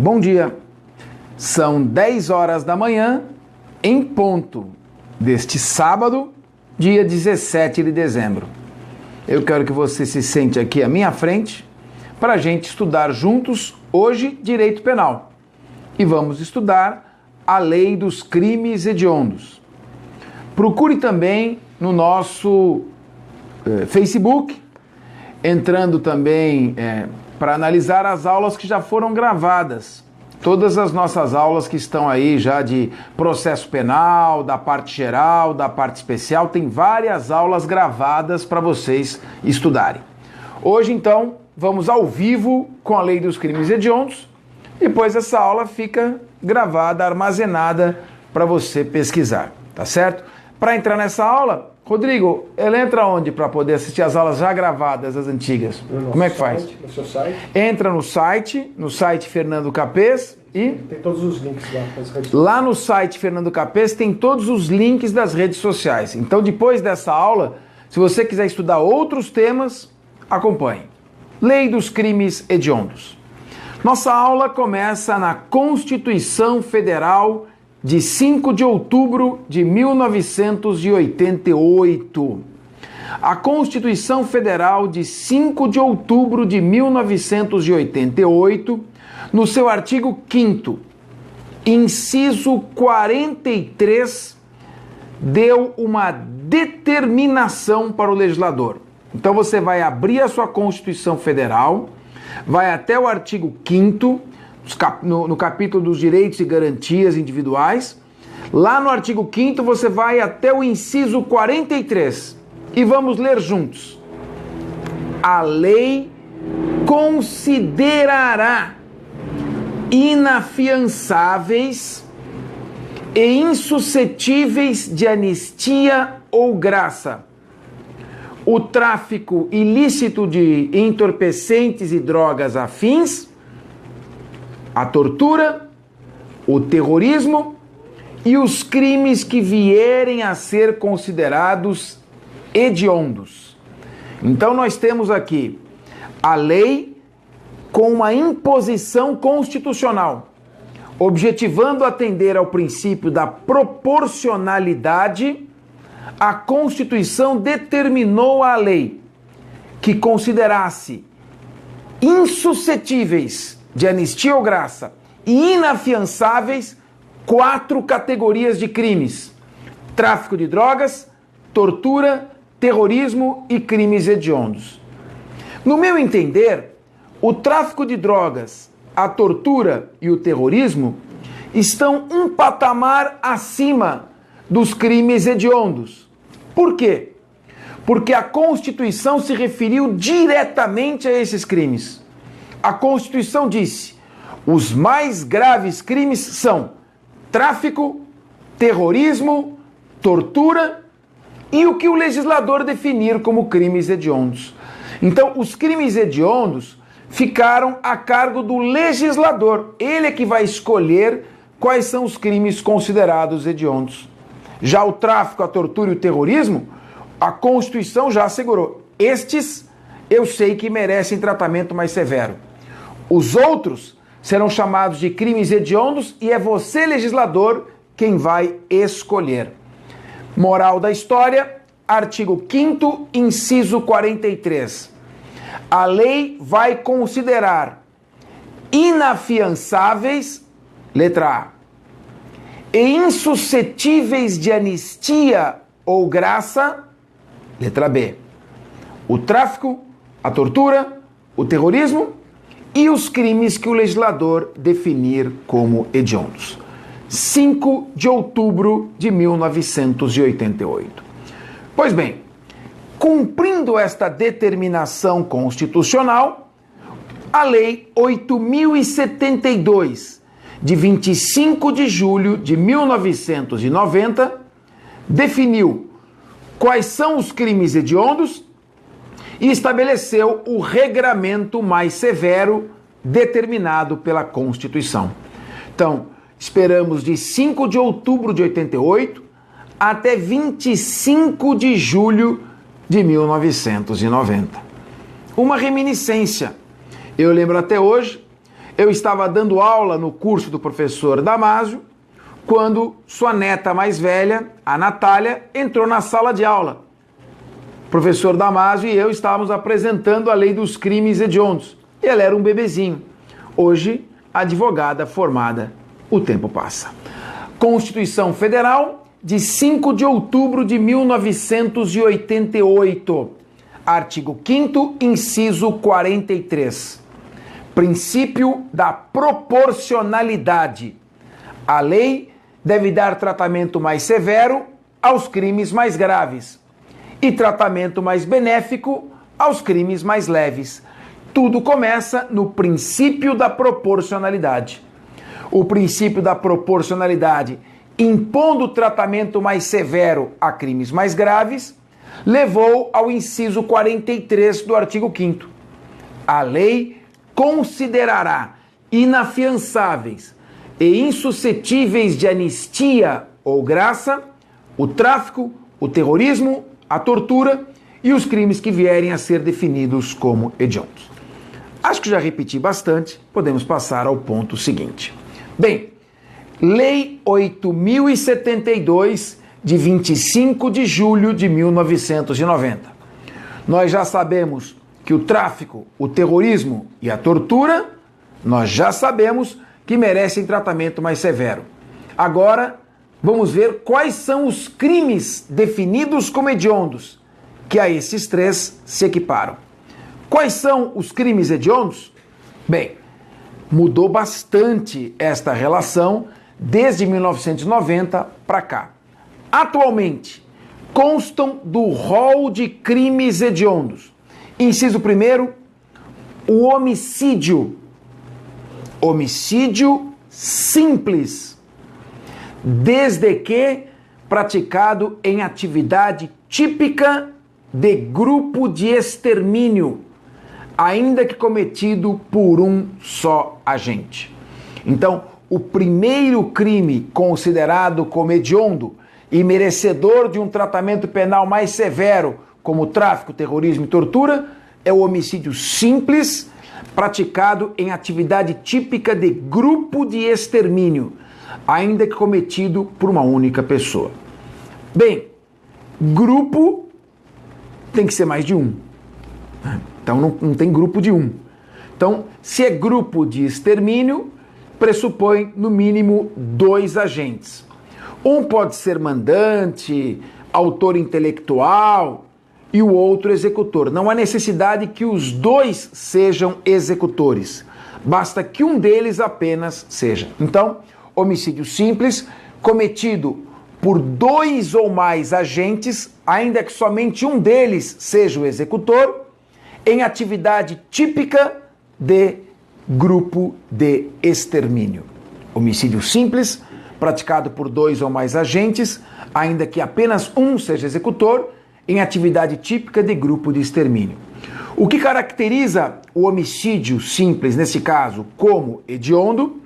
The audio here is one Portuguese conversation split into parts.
Bom dia, são 10 horas da manhã, em ponto deste sábado, dia 17 de dezembro. Eu quero que você se sente aqui à minha frente para a gente estudar juntos hoje Direito Penal. E vamos estudar a Lei dos Crimes Hediondos. Procure também no nosso Facebook, entrando também para analisar as aulas que já foram gravadas. Todas as nossas aulas que estão aí já de processo penal, da parte geral, da parte especial, tem várias aulas gravadas para vocês estudarem. Hoje, então, vamos ao vivo com a Lei dos Crimes Hediondos. Depois essa aula fica gravada, armazenada para você pesquisar, tá certo? Para entrar nessa aula, Rodrigo, ele entra onde para poder assistir as aulas já gravadas, as antigas? Como é que faz? No seu site. Entra no site Fernando Capês e... Tem todos os links lá para as redes sociais. Lá no site Fernando Capês tem todos os links das redes sociais. Então, depois dessa aula, se você quiser estudar outros temas, acompanhe. Lei dos Crimes Hediondos. Nossa aula começa na Constituição Federal de 5 de outubro de 1988. A Constituição Federal de 5 de outubro de 1988, no seu artigo 5º, inciso 43, deu uma determinação para o legislador. Então você vai abrir a sua Constituição Federal, vai até o artigo 5º, no capítulo dos direitos e garantias individuais. Lá no artigo 5º você vai até o inciso 43 e vamos ler juntos. A lei considerará inafiançáveis e insuscetíveis de anistia ou graça o tráfico ilícito de entorpecentes e drogas afins, a tortura, o terrorismo e os crimes que vierem a ser considerados hediondos. Então nós temos aqui a lei com uma imposição constitucional, objetivando atender ao princípio da proporcionalidade. A Constituição determinou a lei que considerasse insuscetíveis de anistia ou graça e inafiançáveis 4 categorias de crimes: tráfico de drogas, tortura, terrorismo e crimes hediondos. No meu entender, o tráfico de drogas, a tortura e o terrorismo estão um patamar acima dos crimes hediondos. Por quê? Porque a Constituição se referiu diretamente a esses crimes. A Constituição disse: os mais graves crimes são tráfico, terrorismo, tortura e o que o legislador definir como crimes hediondos. Então, os crimes hediondos ficaram a cargo do legislador. Ele é que vai escolher quais são os crimes considerados hediondos. Já o tráfico, a tortura e o terrorismo, a Constituição já assegurou. Estes, eu sei que merecem tratamento mais severo. Os outros serão chamados de crimes hediondos e é você, legislador, quem vai escolher. Moral da história, artigo 5º, inciso 43. A lei vai considerar inafiançáveis, letra A, e insuscetíveis de anistia ou graça, letra B, o tráfico, a tortura, o terrorismo e os crimes que o legislador definir como hediondos. 5 de outubro de 1988. Pois bem, cumprindo esta determinação constitucional, a Lei 8.072, de 25 de julho de 1990, definiu quais são os crimes hediondos e estabeleceu o regramento mais severo determinado pela Constituição. Então, esperamos de 5 de outubro de 88 até 25 de julho de 1990. Uma reminiscência. Eu lembro até hoje, Eu estava dando aula no curso do professor Damásio, quando sua neta mais velha, a Natália, entrou na sala de aula. O professor Damásio e eu estávamos apresentando a lei dos crimes hediondos. E ela era um bebezinho. Hoje, advogada formada. O tempo passa. Constituição Federal de 5 de outubro de 1988. Artigo 5º, inciso 43. Princípio da proporcionalidade. A lei deve dar tratamento mais severo aos crimes mais graves e tratamento mais benéfico aos crimes mais leves. Tudo começa no princípio da proporcionalidade. O princípio da proporcionalidade, impondo tratamento mais severo a crimes mais graves, levou ao inciso 43 do artigo 5º. A lei considerará inafiançáveis e insuscetíveis de anistia ou graça o tráfico, o terrorismo, a tortura e os crimes que vierem a ser definidos como hediondos. Acho que já repeti bastante, podemos passar ao ponto seguinte. Bem, Lei 8.072, de 25 de julho de 1990. Nós já sabemos que o tráfico, o terrorismo e a tortura, nós já sabemos que merecem tratamento mais severo. Agora, vamos ver quais são os crimes definidos como hediondos, que a esses três se equiparam. Quais são os crimes hediondos? Bem, mudou bastante esta relação desde 1990 para cá. Atualmente, constam do rol de crimes hediondos. Inciso 1º, o homicídio. Homicídio simples, desde que praticado em atividade típica de grupo de extermínio, ainda que cometido por um só agente. Então, o primeiro crime considerado como hediondo e merecedor de um tratamento penal mais severo, como tráfico, terrorismo e tortura, é o homicídio simples, praticado em atividade típica de grupo de extermínio, ainda que cometido por uma única pessoa. Bem, grupo tem que ser mais de um. Então não tem grupo de um. Então, se é grupo de extermínio, pressupõe no mínimo 2 agentes. Um pode ser mandante, autor intelectual e o outro executor. Não há necessidade que os 2 sejam executores. Basta que um deles apenas seja. Então, homicídio simples, cometido por 2 ou mais agentes, ainda que somente um deles seja o executor, em atividade típica de grupo de extermínio. Homicídio simples, praticado por 2 ou mais agentes, ainda que apenas um seja executor, em atividade típica de grupo de extermínio. O que caracteriza o homicídio simples, nesse caso, como hediondo,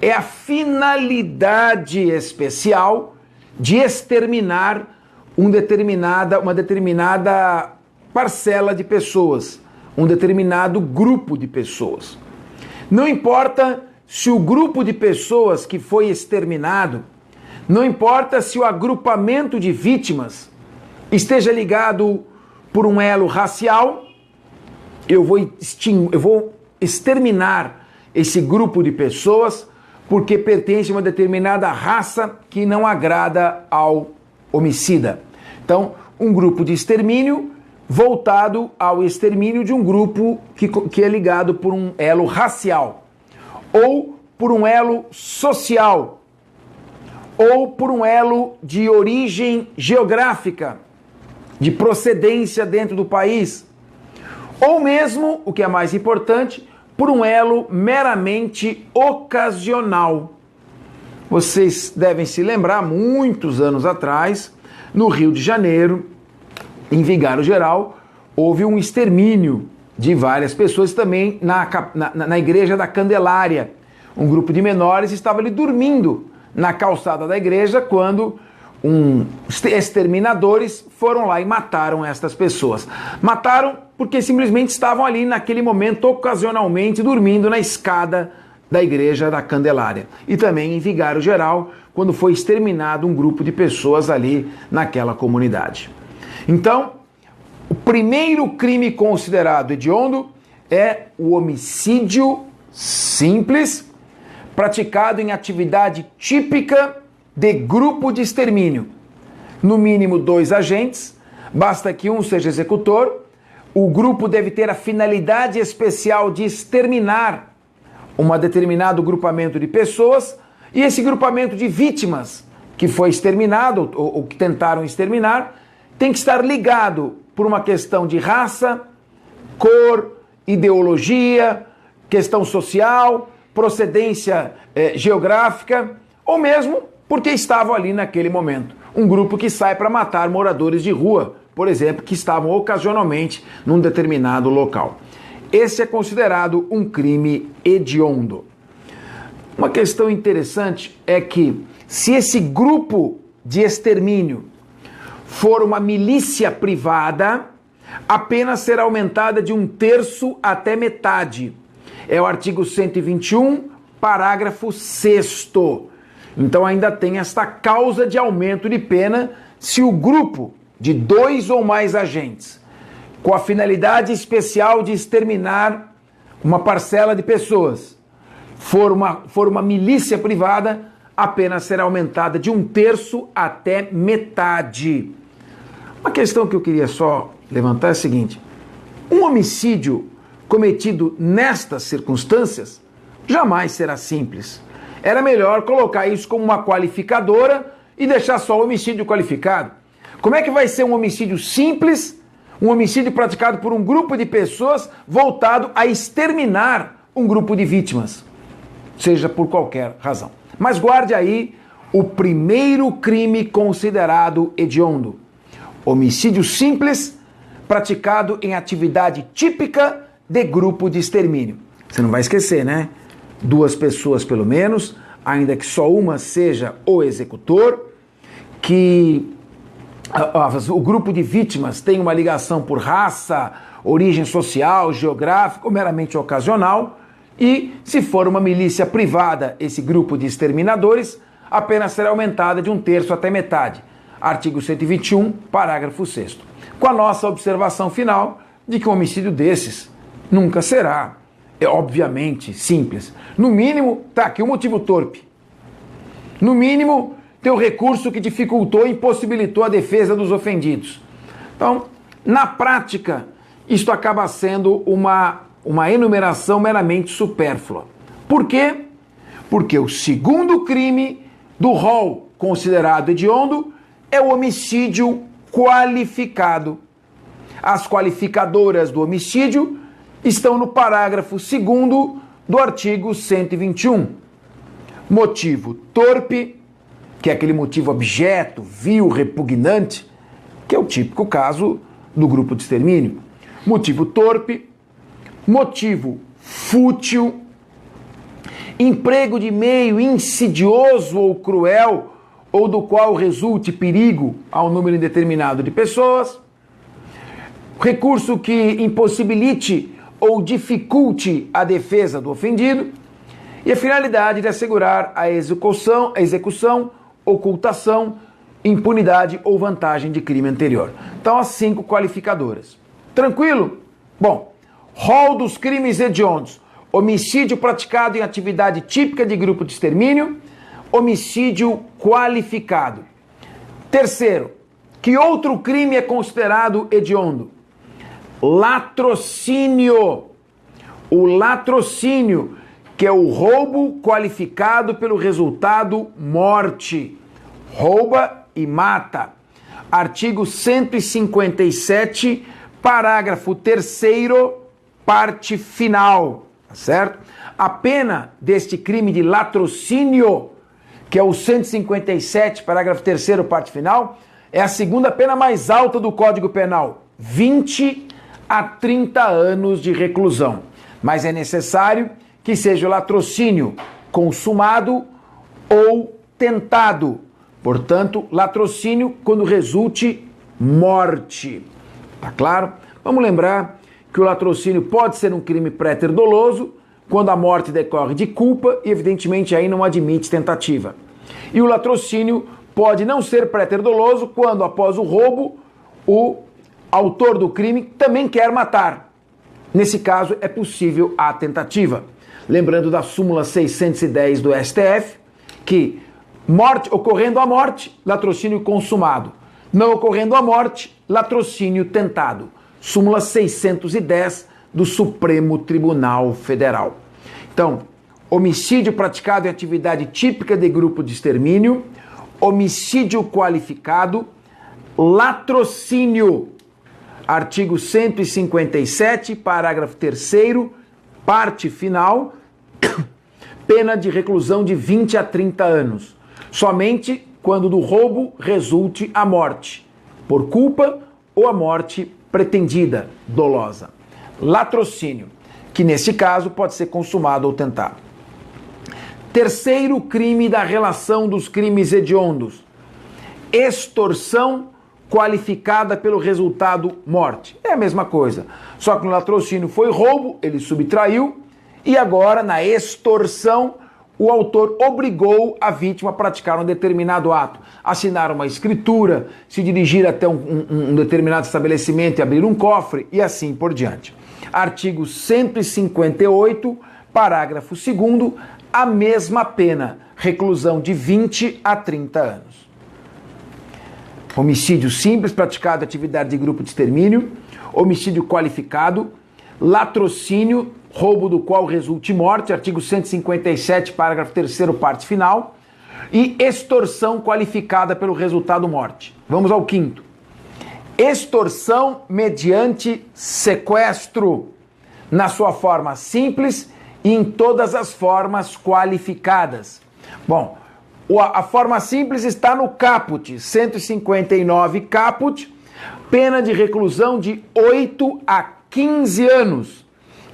é a finalidade especial de exterminar uma determinada parcela de pessoas, um determinado grupo de pessoas. Não importa se o grupo de pessoas que foi exterminado, não importa se o agrupamento de vítimas esteja ligado por um elo racial, eu vou exterminar esse grupo de pessoas porque pertence a uma determinada raça que não agrada ao homicida. Então, um grupo de extermínio voltado ao extermínio de um grupo que é ligado por um elo racial, ou por um elo social, ou por um elo de origem geográfica, de procedência dentro do país, ou mesmo, o que é mais importante, por um elo meramente ocasional. Vocês devem se lembrar, muitos anos atrás, no Rio de Janeiro, em Vigário Geral, houve um extermínio de várias pessoas também na Igreja da Candelária. Um grupo de menores estava ali dormindo na calçada da igreja quando exterminadores foram lá e mataram estas pessoas. Mataram porque simplesmente estavam ali naquele momento, ocasionalmente, dormindo na escada da Igreja da Candelária. E também em Vigário Geral, quando foi exterminado um grupo de pessoas ali naquela comunidade. Então, o primeiro crime considerado hediondo é o homicídio simples, praticado em atividade típica de grupo de extermínio. No mínimo 2 agentes, basta que um seja executor. O grupo deve ter a finalidade especial de exterminar um determinado grupamento de pessoas, e esse grupamento de vítimas que foi exterminado ou que tentaram exterminar tem que estar ligado por uma questão de raça, cor, ideologia, questão social, procedência geográfica, ou mesmo porque estavam ali naquele momento. Um grupo que sai para matar moradores de rua, por exemplo, que estavam ocasionalmente num determinado local. Esse é considerado um crime hediondo. Uma questão interessante é que, se esse grupo de extermínio for uma milícia privada, a pena será aumentada de 1/3 até metade. É o artigo 121, parágrafo 6º. Então ainda tem esta causa de aumento de pena se o grupo de 2 ou mais agentes, com a finalidade especial de exterminar uma parcela de pessoas, for uma milícia privada, a pena será aumentada de 1/3 até metade. Uma questão que eu queria só levantar é a seguinte: um homicídio cometido nestas circunstâncias jamais será simples. Era melhor colocar isso como uma qualificadora e deixar só o homicídio qualificado. Como é que vai ser um homicídio simples, um homicídio praticado por um grupo de pessoas voltado a exterminar um grupo de vítimas, seja por qualquer razão? Mas guarde aí o primeiro crime considerado hediondo: homicídio simples, praticado em atividade típica de grupo de extermínio. Você não vai esquecer, né? 2 pessoas pelo menos, ainda que só uma seja o executor, que o grupo de vítimas tem uma ligação por raça, origem social, geográfica ou meramente ocasional, e se for uma milícia privada, esse grupo de exterminadores, a pena será aumentada de 1/3 até metade. Artigo 121, parágrafo 6º. Com a nossa observação final de que um homicídio desses nunca será, obviamente, simples. No mínimo, tá aqui o motivo torpe. No mínimo, tem o recurso que dificultou e impossibilitou a defesa dos ofendidos. Então, na prática, isto acaba sendo uma enumeração meramente supérflua. Por quê? Porque o segundo crime do rol considerado hediondo é o homicídio qualificado. As qualificadoras do homicídio estão no parágrafo 2º do artigo 121. Motivo torpe, que é aquele motivo abjeto, vil, repugnante, que é o típico caso do grupo de extermínio. Motivo torpe, motivo fútil, emprego de meio insidioso ou cruel, ou do qual resulte perigo ao número indeterminado de pessoas, recurso que impossibilite ou dificulte a defesa do ofendido, e a finalidade de assegurar a execução, ocultação, impunidade ou vantagem de crime anterior. Então, as 5 qualificadoras. Tranquilo? Bom, rol dos crimes hediondos: homicídio praticado em atividade típica de grupo de extermínio, homicídio qualificado. Terceiro, que outro crime é considerado hediondo? Latrocínio. O latrocínio, que é o roubo qualificado pelo resultado morte. Rouba e mata. Artigo 157, parágrafo 3º, parte final. Tá certo? A pena deste crime de latrocínio, que é o 157, parágrafo 3º, parte final, é a segunda pena mais alta do Código Penal: 20 a 30 anos de reclusão. Mas é necessário que seja o latrocínio consumado ou tentado. Portanto, latrocínio quando resulte morte. Tá claro? Vamos lembrar que o latrocínio pode ser um crime pré-ter-doloso, quando a morte decorre de culpa e, evidentemente, aí não admite tentativa. E o latrocínio pode não ser pré-ter-doloso quando, após o roubo, o autor do crime também quer matar. Nesse caso, é possível a tentativa. Lembrando da súmula 610 do STF, que ocorrendo a morte, latrocínio consumado. Não ocorrendo a morte, latrocínio tentado. Súmula 610 do Supremo Tribunal Federal. Então, homicídio praticado em atividade típica de grupo de extermínio, homicídio qualificado, latrocínio. Artigo 157, parágrafo 3º, parte final, pena de reclusão de 20 a 30 anos. Somente quando do roubo resulte a morte, por culpa ou a morte pretendida, dolosa. Latrocínio, que nesse caso pode ser consumado ou tentado. Terceiro crime da relação dos crimes hediondos: extorsão qualificada pelo resultado morte. É a mesma coisa, só que no latrocínio foi roubo, ele subtraiu, e agora na extorsão o autor obrigou a vítima a praticar um determinado ato, assinar uma escritura, se dirigir até um determinado estabelecimento e abrir um cofre, e assim por diante. Artigo 158, parágrafo 2º, a mesma pena, reclusão de 20 a 30 anos. Homicídio simples praticado em atividade de grupo de extermínio, homicídio qualificado, latrocínio, roubo do qual resulte morte, artigo 157, parágrafo 3º, parte final, e extorsão qualificada pelo resultado morte. Vamos ao quinto. Extorsão mediante sequestro, na sua forma simples e em todas as formas qualificadas. Bom, a forma simples está no caput, 159 caput, pena de reclusão de 8 a 15 anos.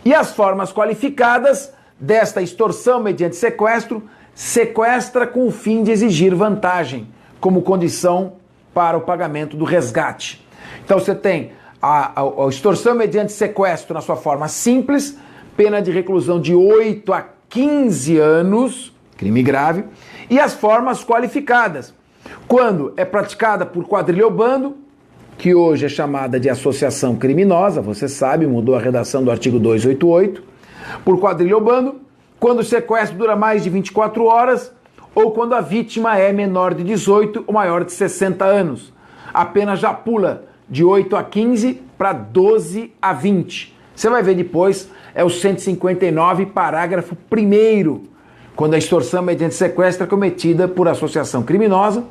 E as formas qualificadas desta extorsão mediante sequestro: sequestra com o fim de exigir vantagem, como condição para o pagamento do resgate. Então você tem a extorsão mediante sequestro na sua forma simples, pena de reclusão de 8 a 15 anos, crime grave, e as formas qualificadas, quando é praticada por quadrilha ou bando, que hoje é chamada de associação criminosa, você sabe, mudou a redação do artigo 288, por quadrilha ou bando, quando o sequestro dura mais de 24 horas, ou quando a vítima é menor de 18 ou maior de 60 anos. A pena já pula de 8 a 15 para 12 a 20. Você vai ver depois, é o 159, parágrafo 1º, quando a extorsão mediante sequestro é cometida por associação criminosa,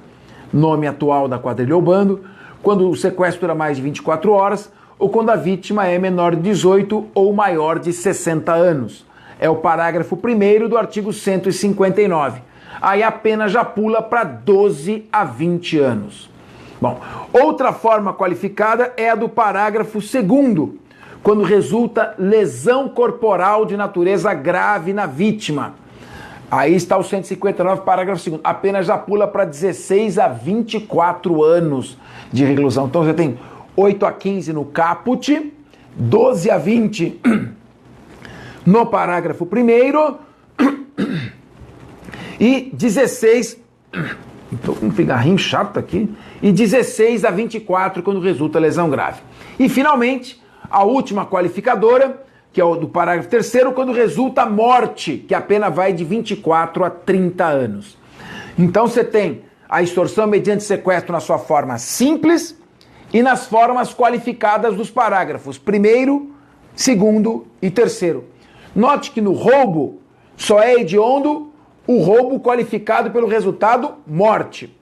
nome atual da quadrilha ou bando, quando o sequestro dura mais de 24 horas, ou quando a vítima é menor de 18 ou maior de 60 anos. É o parágrafo 1º do artigo 159. Aí a pena já pula para 12 a 20 anos. Bom, outra forma qualificada é a do parágrafo 2º, quando resulta lesão corporal de natureza grave na vítima. Aí está o 159, parágrafo 2º. A pena já pula para 16 a 24 anos de reclusão. Então você tem 8 a 15 no caput, 12 a 20 no parágrafo 1º e 16... Estou com um pigarrinho chato aqui. E 16 a 24 quando resulta lesão grave. E finalmente, a última qualificadora, que é o do parágrafo 3º, quando resulta morte, que a pena vai de 24 a 30 anos. Então você tem a extorsão mediante sequestro na sua forma simples e nas formas qualificadas dos parágrafos 1º, 2º e 3º. Note que no roubo só é hediondo o roubo qualificado pelo resultado morte.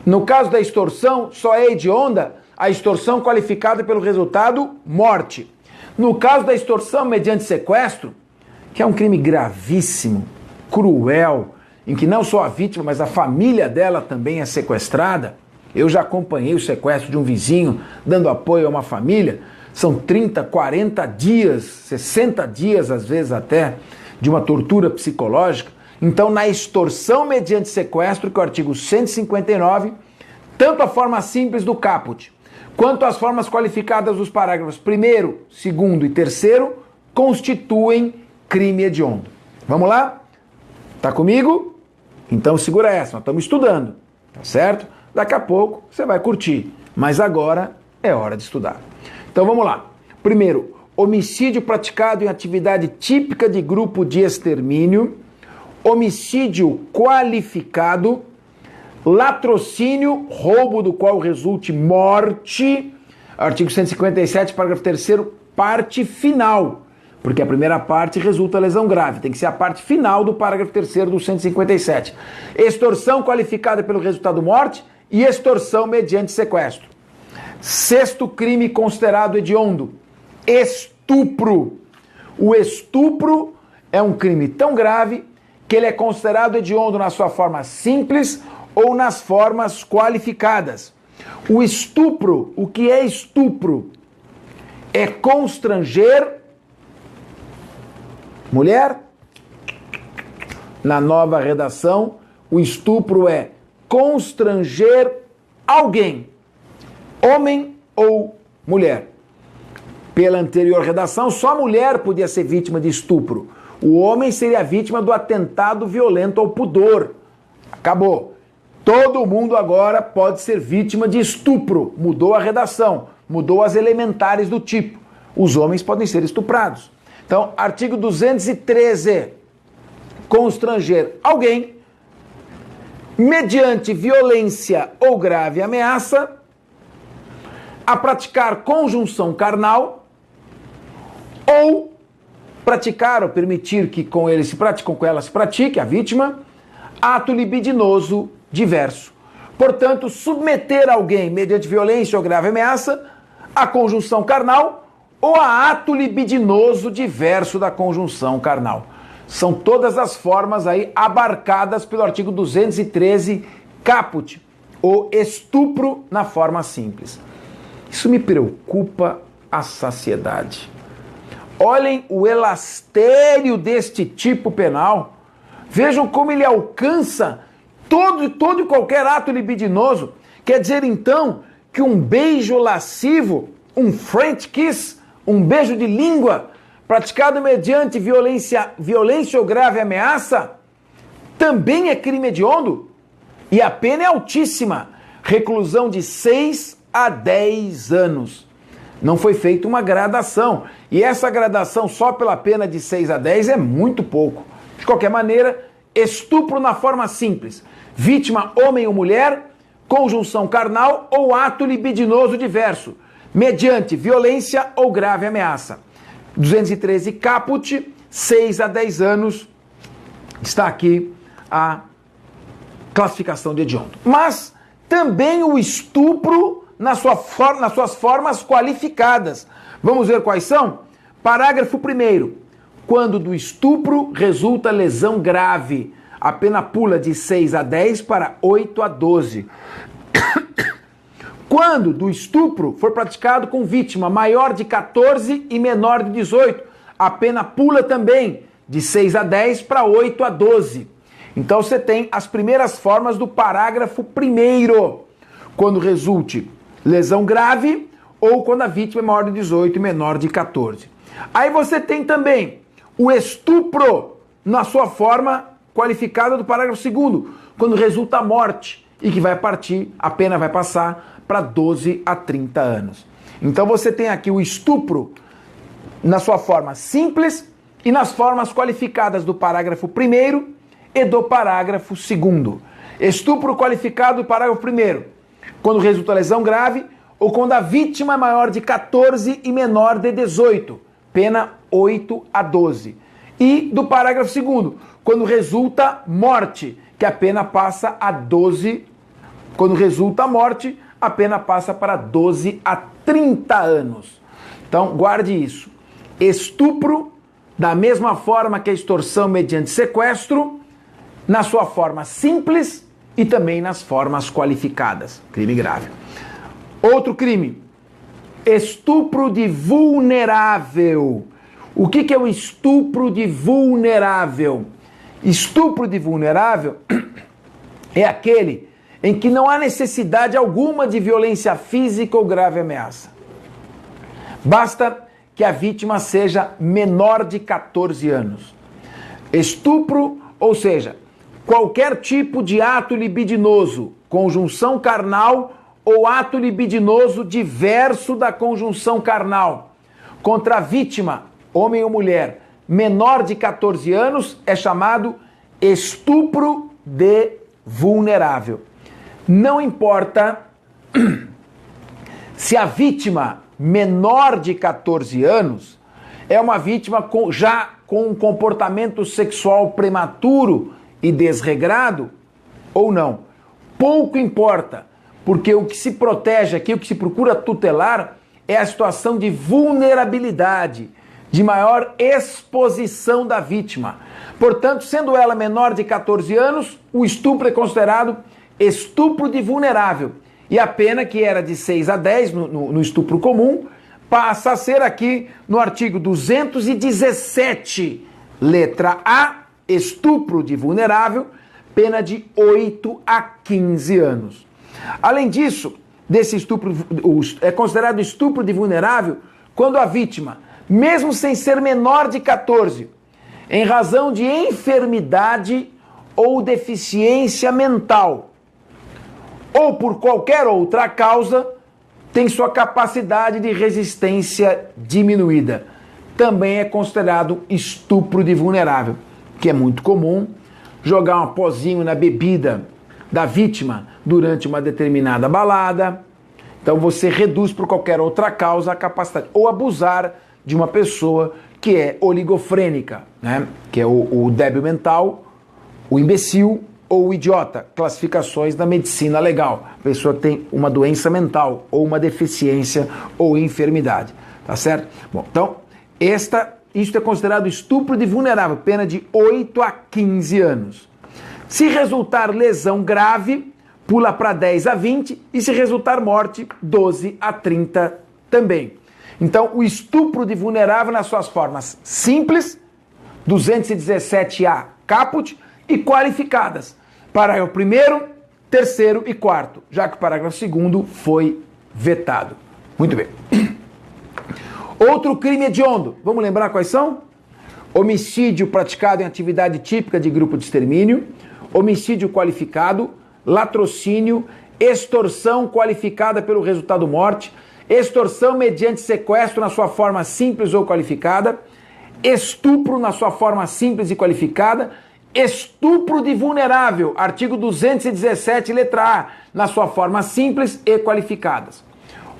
No caso da extorsão, só é hedionda a extorsão qualificada pelo resultado morte. No caso da extorsão mediante sequestro, que é um crime gravíssimo, cruel, em que não só a vítima, mas a família dela também é sequestrada. Eu já acompanhei o sequestro de um vizinho, dando apoio a uma família. São 30, 40 dias, 60 dias às vezes até, de uma tortura psicológica. Então, na extorsão mediante sequestro, que é o artigo 159, tanto a forma simples do caput, Quanto às formas qualificadas dos parágrafos 1º, 2º e 3º, constituem crime hediondo. Vamos lá? Tá comigo? Então segura essa, nós estamos estudando, tá certo? Daqui a pouco você vai curtir, mas agora é hora de estudar. Então vamos lá. Primeiro, homicídio praticado em atividade típica de grupo de extermínio, homicídio qualificado, latrocínio, roubo do qual resulte morte, artigo 157, parágrafo 3º, parte final, porque a primeira parte resulta lesão grave, tem que ser a parte final do parágrafo 3º do 157. Extorsão qualificada pelo resultado morte e extorsão mediante sequestro. Sexto crime considerado hediondo, estupro. O estupro é um crime tão grave que ele é considerado hediondo na sua forma simples ou nas formas qualificadas. O estupro, o que é estupro? É constranger mulher. Na nova redação, o estupro é constranger alguém, homem ou mulher. Pela anterior redação, só a mulher podia ser vítima de estupro. O homem seria vítima do atentado violento ao pudor. Acabou. Todo mundo agora pode ser vítima de estupro. Mudou a redação, mudou as elementares do tipo. Os homens podem ser estuprados. Então, artigo 213. Constranger alguém mediante violência ou grave ameaça a praticar conjunção carnal ou praticar ou permitir que com ela se pratique, a vítima, ato libidinoso diverso. Portanto, submeter alguém mediante violência ou grave ameaça à conjunção carnal ou a ato libidinoso diverso da conjunção carnal. São todas as formas aí abarcadas pelo artigo 213 caput, o estupro na forma simples. Isso me preocupa a saciedade. Olhem o elastério deste tipo penal. Vejam como ele alcança todo e qualquer ato libidinoso. Quer dizer, então, que um beijo lascivo, um French kiss, um beijo de língua, praticado mediante violência ou grave ameaça, também é crime hediondo? E a pena é altíssima, reclusão de 6 a 10 anos. Não foi feita uma gradação, e essa gradação só pela pena de 6 a 10 é muito pouco. De qualquer maneira, estupro na forma simples. Vítima, homem ou mulher, conjunção carnal ou ato libidinoso diverso, mediante violência ou grave ameaça. 213 caput, 6 a 10 anos, está aqui a classificação de hediondo. Mas também o estupro nas suas formas qualificadas. Vamos ver quais são? Parágrafo 1º. Quando do estupro resulta lesão grave, a pena pula de 6 a 10 para 8 a 12. Quando do estupro for praticado com vítima maior de 14 e menor de 18, a pena pula também de 6 a 10 para 8 a 12. Então você tem as primeiras formas do parágrafo 1º. Quando resulte lesão grave ou quando a vítima é maior de 18 e menor de 14. Aí você tem também o estupro na sua forma qualificada do parágrafo 2º, quando resulta a morte e que vai partir, a pena vai passar para 12 a 30 anos. Então você tem aqui o estupro na sua forma simples e nas formas qualificadas do parágrafo 1º e do parágrafo 2º. Estupro qualificado do parágrafo 1º, quando resulta lesão grave ou quando a vítima é maior de 14 e menor de 18, pena 8 a 12. E do parágrafo 2º, quando resulta morte, que a pena passa a 12, quando resulta morte, a pena passa para 12 a 30 anos. Então, guarde isso. Estupro, da mesma forma que a extorsão mediante sequestro, na sua forma simples e também nas formas qualificadas. Crime grave. Outro crime. Estupro de vulnerável. O que é o estupro de vulnerável? Estupro de vulnerável é aquele em que não há necessidade alguma de violência física ou grave ameaça. Basta que a vítima seja menor de 14 anos. Estupro, ou seja, qualquer tipo de ato libidinoso, conjunção carnal ou ato libidinoso diverso da conjunção carnal, contra a vítima, homem ou mulher, menor de 14 anos, é chamado estupro de vulnerável. Não importa se a vítima menor de 14 anos é uma vítima já com um comportamento sexual prematuro e desregrado ou não. Pouco importa, porque o que se protege aqui, o que se procura tutelar é a situação de vulnerabilidade, de maior exposição da vítima. Portanto, sendo ela menor de 14 anos, o estupro é considerado estupro de vulnerável. E a pena, que era de 6 a 10 no estupro comum, passa a ser aqui no artigo 217, letra A, estupro de vulnerável, pena de 8 a 15 anos. Além disso, desse estupro, é considerado estupro de vulnerável quando a vítima, mesmo sem ser menor de 14, em razão de enfermidade ou deficiência mental, ou por qualquer outra causa, tem sua capacidade de resistência diminuída. Também é considerado estupro de vulnerável, que é muito comum jogar um pozinho na bebida da vítima durante uma determinada balada. Então você reduz por qualquer outra causa a capacidade, ou abusar de uma pessoa que é oligofrênica, né? Que é o débil mental, o imbecil ou o idiota, classificações da medicina legal. A pessoa tem uma doença mental, ou uma deficiência, ou enfermidade, tá certo? Bom, então, isso é considerado estupro de vulnerável, pena de 8 a 15 anos. Se resultar lesão grave, pula para 10 a 20, e se resultar morte, 12 a 30 também. Então, o estupro de vulnerável nas suas formas simples, 217A caput, e qualificadas, parágrafo 1º, 3º e 4º, já que o parágrafo 2º foi vetado. Muito bem. Outro crime hediondo, vamos lembrar quais são? Homicídio praticado em atividade típica de grupo de extermínio, homicídio qualificado, latrocínio, extorsão qualificada pelo resultado morte, extorsão mediante sequestro na sua forma simples ou qualificada, estupro na sua forma simples e qualificada, estupro de vulnerável, artigo 217, letra A, na sua forma simples e qualificadas.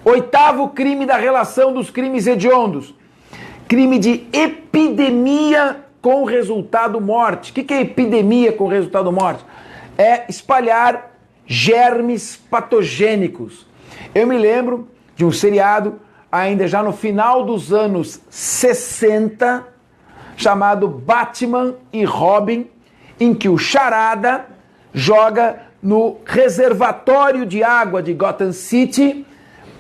Oitavo crime da relação dos crimes hediondos, crime de epidemia com resultado morte. O que é epidemia com resultado morte? É espalhar germes patogênicos. Eu me lembro de um seriado, ainda já no final dos anos 60, chamado Batman e Robin, em que o Charada joga no reservatório de água de Gotham City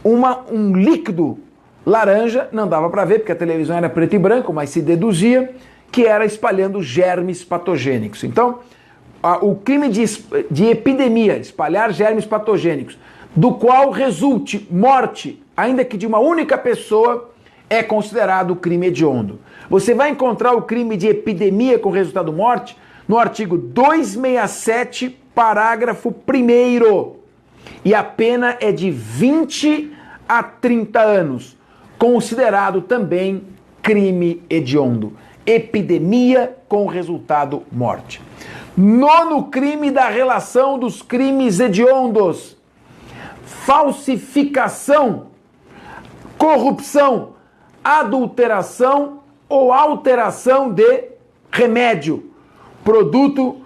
um líquido laranja, não dava para ver porque a televisão era preto e branco, mas se deduzia que era espalhando germes patogênicos. Então, o crime de epidemia, espalhar germes patogênicos, do qual resulte morte, ainda que de uma única pessoa, é considerado crime hediondo. Você vai encontrar o crime de epidemia com resultado morte no artigo 267, parágrafo 1º. E a pena é de 20 a 30 anos, considerado também crime hediondo. Epidemia com resultado morte. Nono crime da relação dos crimes hediondos: falsificação, corrupção, adulteração ou alteração de remédio, produto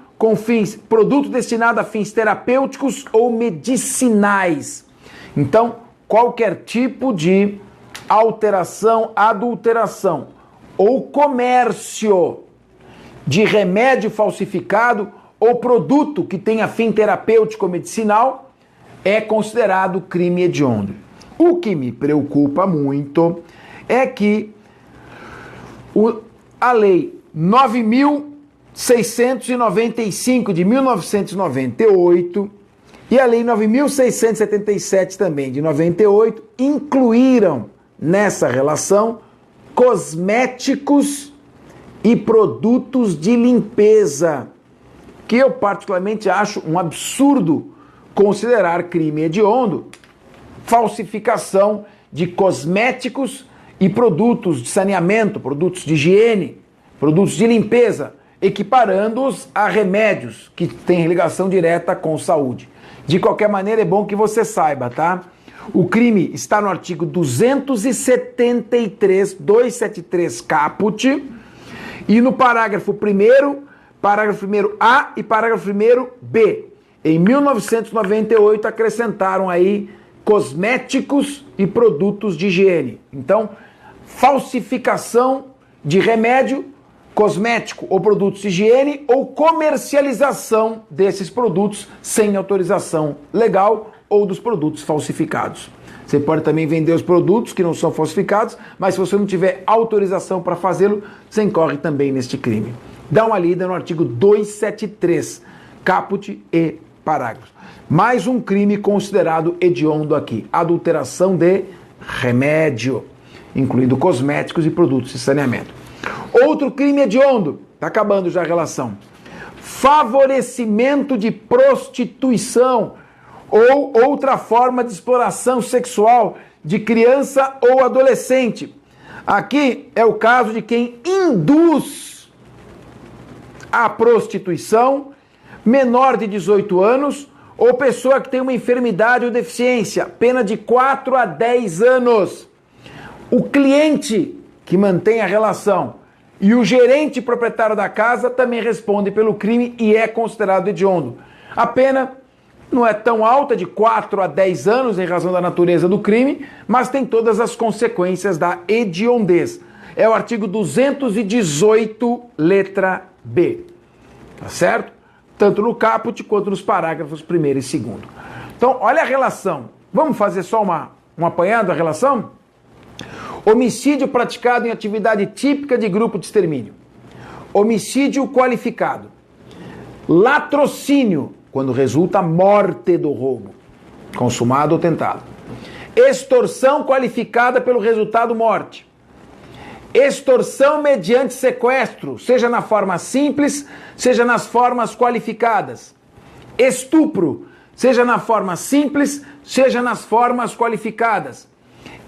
destinado a fins terapêuticos ou medicinais. Então, qualquer tipo de alteração, adulteração ou comércio de remédio falsificado ou produto que tenha fim terapêutico ou medicinal é considerado crime hediondo. O que me preocupa muito é que a lei 9.695 de 1998, E a Lei 9.677 também, de 98, incluíram nessa relação cosméticos e produtos de limpeza, que eu particularmente acho um absurdo considerar crime hediondo falsificação de cosméticos e produtos de saneamento, produtos de higiene, produtos de limpeza, equiparando-os a remédios que têm ligação direta com saúde. De qualquer maneira, é bom que você saiba, tá? O crime está no artigo 273 caput, e no parágrafo 1º, parágrafo 1º-A e parágrafo 1º-B. Em 1998, acrescentaram aí cosméticos e produtos de higiene. Então, falsificação de remédio, cosmético ou produtos de higiene, ou comercialização desses produtos sem autorização legal ou dos produtos falsificados. Você pode também vender os produtos que não são falsificados, mas se você não tiver autorização para fazê-lo, você incorre também neste crime. Dá uma lida no artigo 273, caput e parágrafos. Mais um crime considerado hediondo aqui, adulteração de remédio, incluindo cosméticos e produtos de saneamento. Outro crime hediondo, está acabando já a relação, favorecimento de prostituição ou outra forma de exploração sexual de criança ou adolescente. Aqui é o caso de quem induz a prostituição menor de 18 anos ou pessoa que tem uma enfermidade ou deficiência, pena de 4 a 10 anos. O cliente que mantém a relação e o gerente proprietário da casa também respondem pelo crime e é considerado hediondo. A pena não é tão alta, de 4 a 10 anos, em razão da natureza do crime, mas tem todas as consequências da hediondez. É o artigo 218, letra B. Tá certo? Tanto no caput quanto nos parágrafos 1º e 2º. Então, olha a relação. Vamos fazer só um apanhado da relação? Homicídio praticado em atividade típica de grupo de extermínio. Homicídio qualificado. Latrocínio, quando resulta a morte do roubo, consumado ou tentado. Extorsão qualificada pelo resultado morte. Extorsão mediante sequestro, seja na forma simples, seja nas formas qualificadas. Estupro, seja na forma simples, seja nas formas qualificadas.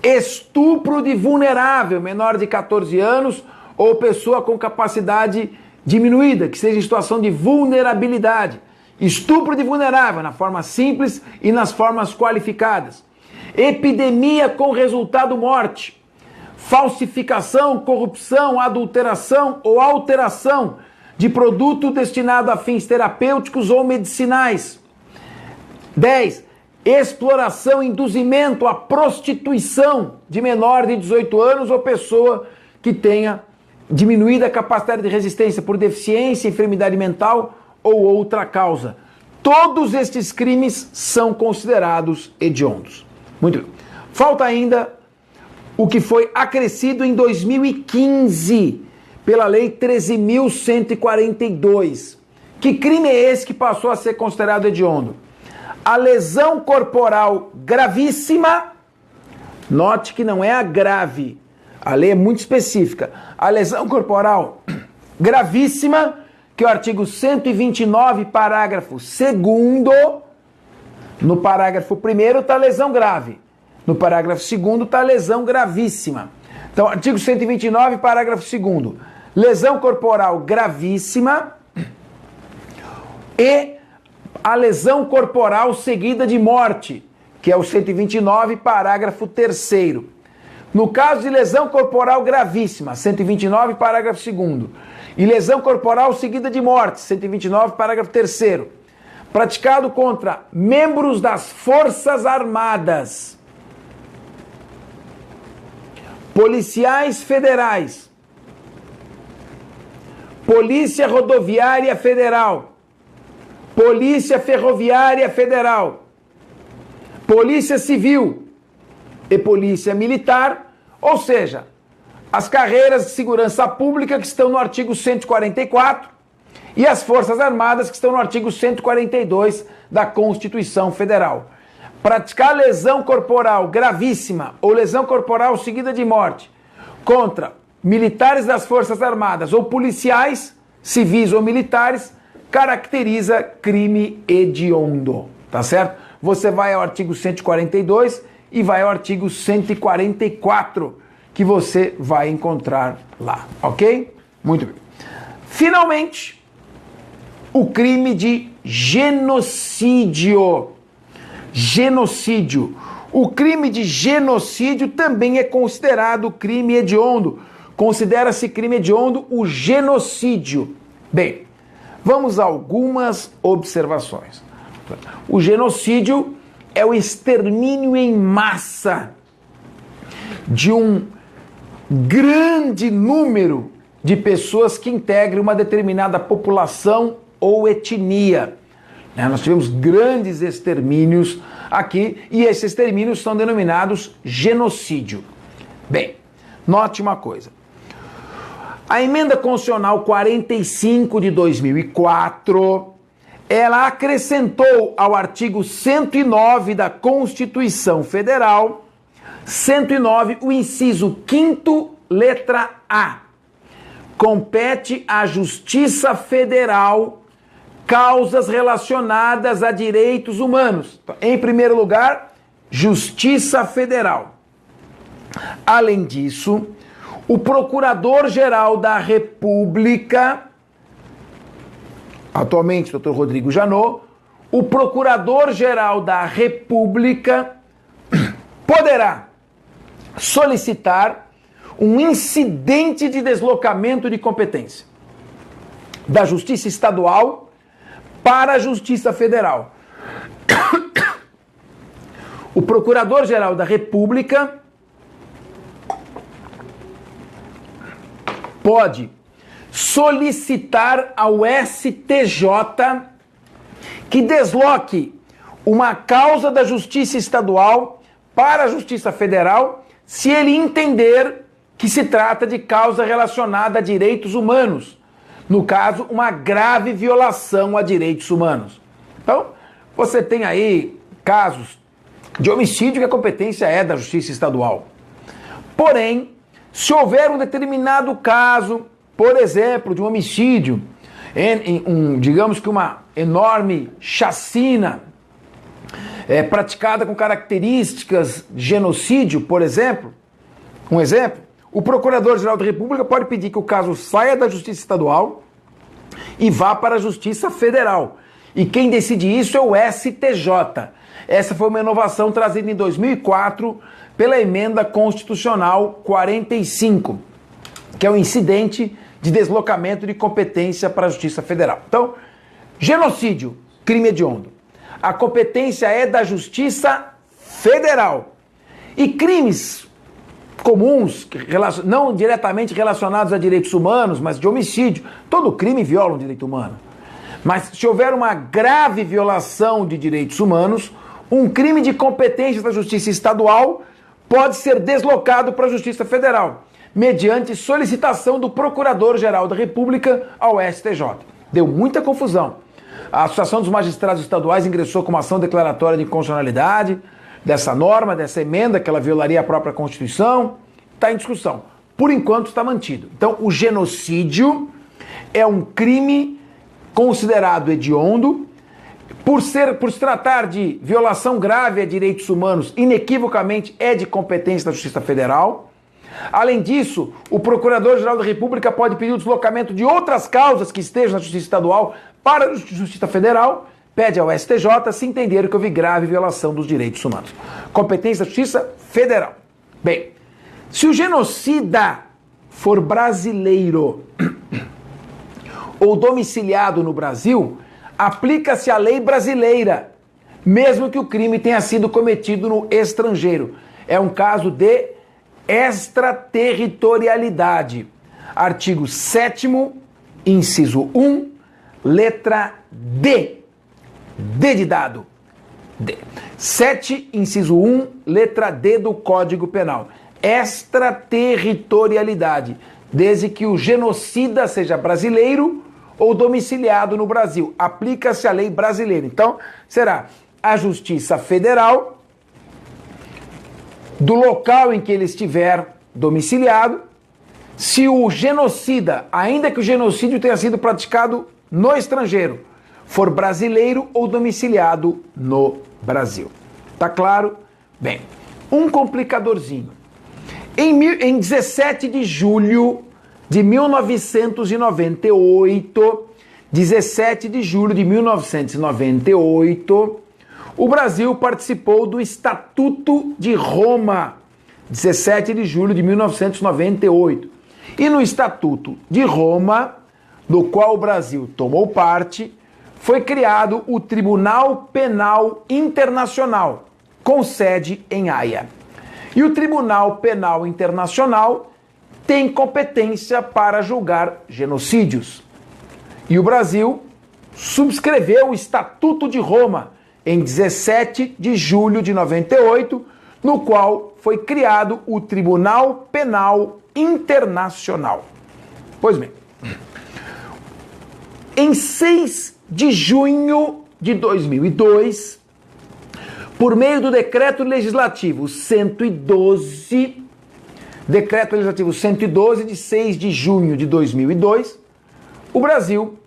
Estupro de vulnerável, menor de 14 anos, ou pessoa com capacidade diminuída, que seja em situação de vulnerabilidade. Estupro de vulnerável, na forma simples e nas formas qualificadas. Epidemia com resultado morte. Falsificação, corrupção, adulteração ou alteração de produto destinado a fins terapêuticos ou medicinais. 10. Exploração, induzimento à prostituição de menor de 18 anos ou pessoa que tenha diminuída capacidade de resistência por deficiência, enfermidade mental ou outra causa. Todos estes crimes são considerados hediondos. Muito bem. Falta ainda o que foi acrescido em 2015 pela Lei 13.142. Que crime é esse que passou a ser considerado hediondo? A lesão corporal gravíssima, note que não é a grave, a lei é muito específica. A lesão corporal gravíssima, que é o artigo 129, parágrafo 2º, no parágrafo 1º está lesão grave, no parágrafo 2º está lesão gravíssima. Então, artigo 129, parágrafo 2º, lesão corporal gravíssima e a lesão corporal seguida de morte, que é o 129, parágrafo 3º. No caso de lesão corporal gravíssima, 129, parágrafo 2º, e lesão corporal seguida de morte, 129, parágrafo 3º, praticado contra membros das Forças Armadas, policiais federais, Polícia Rodoviária Federal, Polícia Ferroviária Federal, Polícia Civil e Polícia Militar, ou seja, as carreiras de segurança pública que estão no artigo 144 E as Forças Armadas, que estão no artigo 142 da Constituição Federal. Praticar lesão corporal gravíssima ou lesão corporal seguida de morte contra militares das Forças Armadas ou policiais, civis ou militares, caracteriza crime hediondo, tá certo? Você vai ao artigo 142 e vai ao artigo 144, que você vai encontrar lá, ok? Muito bem. Finalmente, o crime de genocídio. Genocídio. O crime de genocídio também é considerado crime hediondo. Considera-se crime hediondo o genocídio. Bem, vamos a algumas observações. O genocídio é o extermínio em massa de um grande número de pessoas que integram uma determinada população ou etnia. Nós tivemos grandes extermínios aqui e esses extermínios são denominados genocídio. Bem, note uma coisa. A Emenda Constitucional 45 de 2004, ela acrescentou ao artigo 109 da Constituição Federal, 109, o inciso 5º, letra A. Compete à Justiça Federal causas relacionadas a direitos humanos. Então, em primeiro lugar, Justiça Federal. Além disso, o Procurador-Geral da República, atualmente Dr. Rodrigo Janot, o Procurador-Geral da República poderá solicitar um incidente de deslocamento de competência da Justiça Estadual para a Justiça Federal. O Procurador-Geral da República pode solicitar ao STJ que desloque uma causa da Justiça Estadual para a Justiça Federal, se ele entender que se trata de causa relacionada a direitos humanos. No caso, uma grave violação a direitos humanos. Então, você tem aí casos de homicídio que a competência é da Justiça Estadual. Porém, se houver um determinado caso, por exemplo, de um homicídio, digamos que uma enorme chacina praticada com características de genocídio, por exemplo, o Procurador-Geral da República pode pedir que o caso saia da Justiça Estadual e vá para a Justiça Federal. E quem decide isso é o STJ. Essa foi uma inovação trazida em 2004 pela Emenda Constitucional 45, que é o incidente de deslocamento de competência para a Justiça Federal. Então, genocídio, crime hediondo. A competência é da Justiça Federal. E crimes comuns, não diretamente relacionados a direitos humanos, mas de homicídio, todo crime viola um direito humano. Mas se houver uma grave violação de direitos humanos, um crime de competência da Justiça Estadual pode ser deslocado para a Justiça Federal, mediante solicitação do Procurador-Geral da República ao STJ. Deu muita confusão. A Associação dos Magistrados Estaduais ingressou com uma ação declaratória de inconstitucionalidade dessa norma, dessa emenda, que ela violaria a própria Constituição. Está em discussão. Por enquanto está mantido. Então, o genocídio é um crime considerado hediondo, por se tratar de violação grave a direitos humanos, inequivocamente é de competência da Justiça Federal. Além disso, o Procurador-Geral da República pode pedir o deslocamento de outras causas que estejam na Justiça Estadual para a Justiça Federal, pede ao STJ se entender que houve grave violação dos direitos humanos. Competência da Justiça Federal. Bem, se o genocida for brasileiro ou domiciliado no Brasil, aplica-se a lei brasileira, mesmo que o crime tenha sido cometido no estrangeiro. É um caso de extraterritorialidade. Artigo 7º, inciso 1, letra D. D de dado. D. 7, inciso 1, letra D do Código Penal. Extraterritorialidade. Desde que o genocida seja brasileiro ou domiciliado no Brasil. Aplica-se a lei brasileira. Então, será a Justiça Federal do local em que ele estiver domiciliado, se o genocida, ainda que o genocídio tenha sido praticado no estrangeiro, for brasileiro ou domiciliado no Brasil. Tá claro? Bem, um complicadorzinho. Em 17 de julho de 1998, 17 de julho de 1998, o Brasil participou do Estatuto de Roma, 17 de julho de 1998. E no Estatuto de Roma, do qual o Brasil tomou parte, foi criado o Tribunal Penal Internacional, com sede em Haia. E o Tribunal Penal Internacional tem competência para julgar genocídios. E o Brasil subscreveu o Estatuto de Roma em 17 de julho de 98, no qual foi criado o Tribunal Penal Internacional. Pois bem, em 6 de junho de 2002, por meio do Decreto Legislativo 112, Decreto Legislativo 112 de 6 de junho de 2002, o Brasil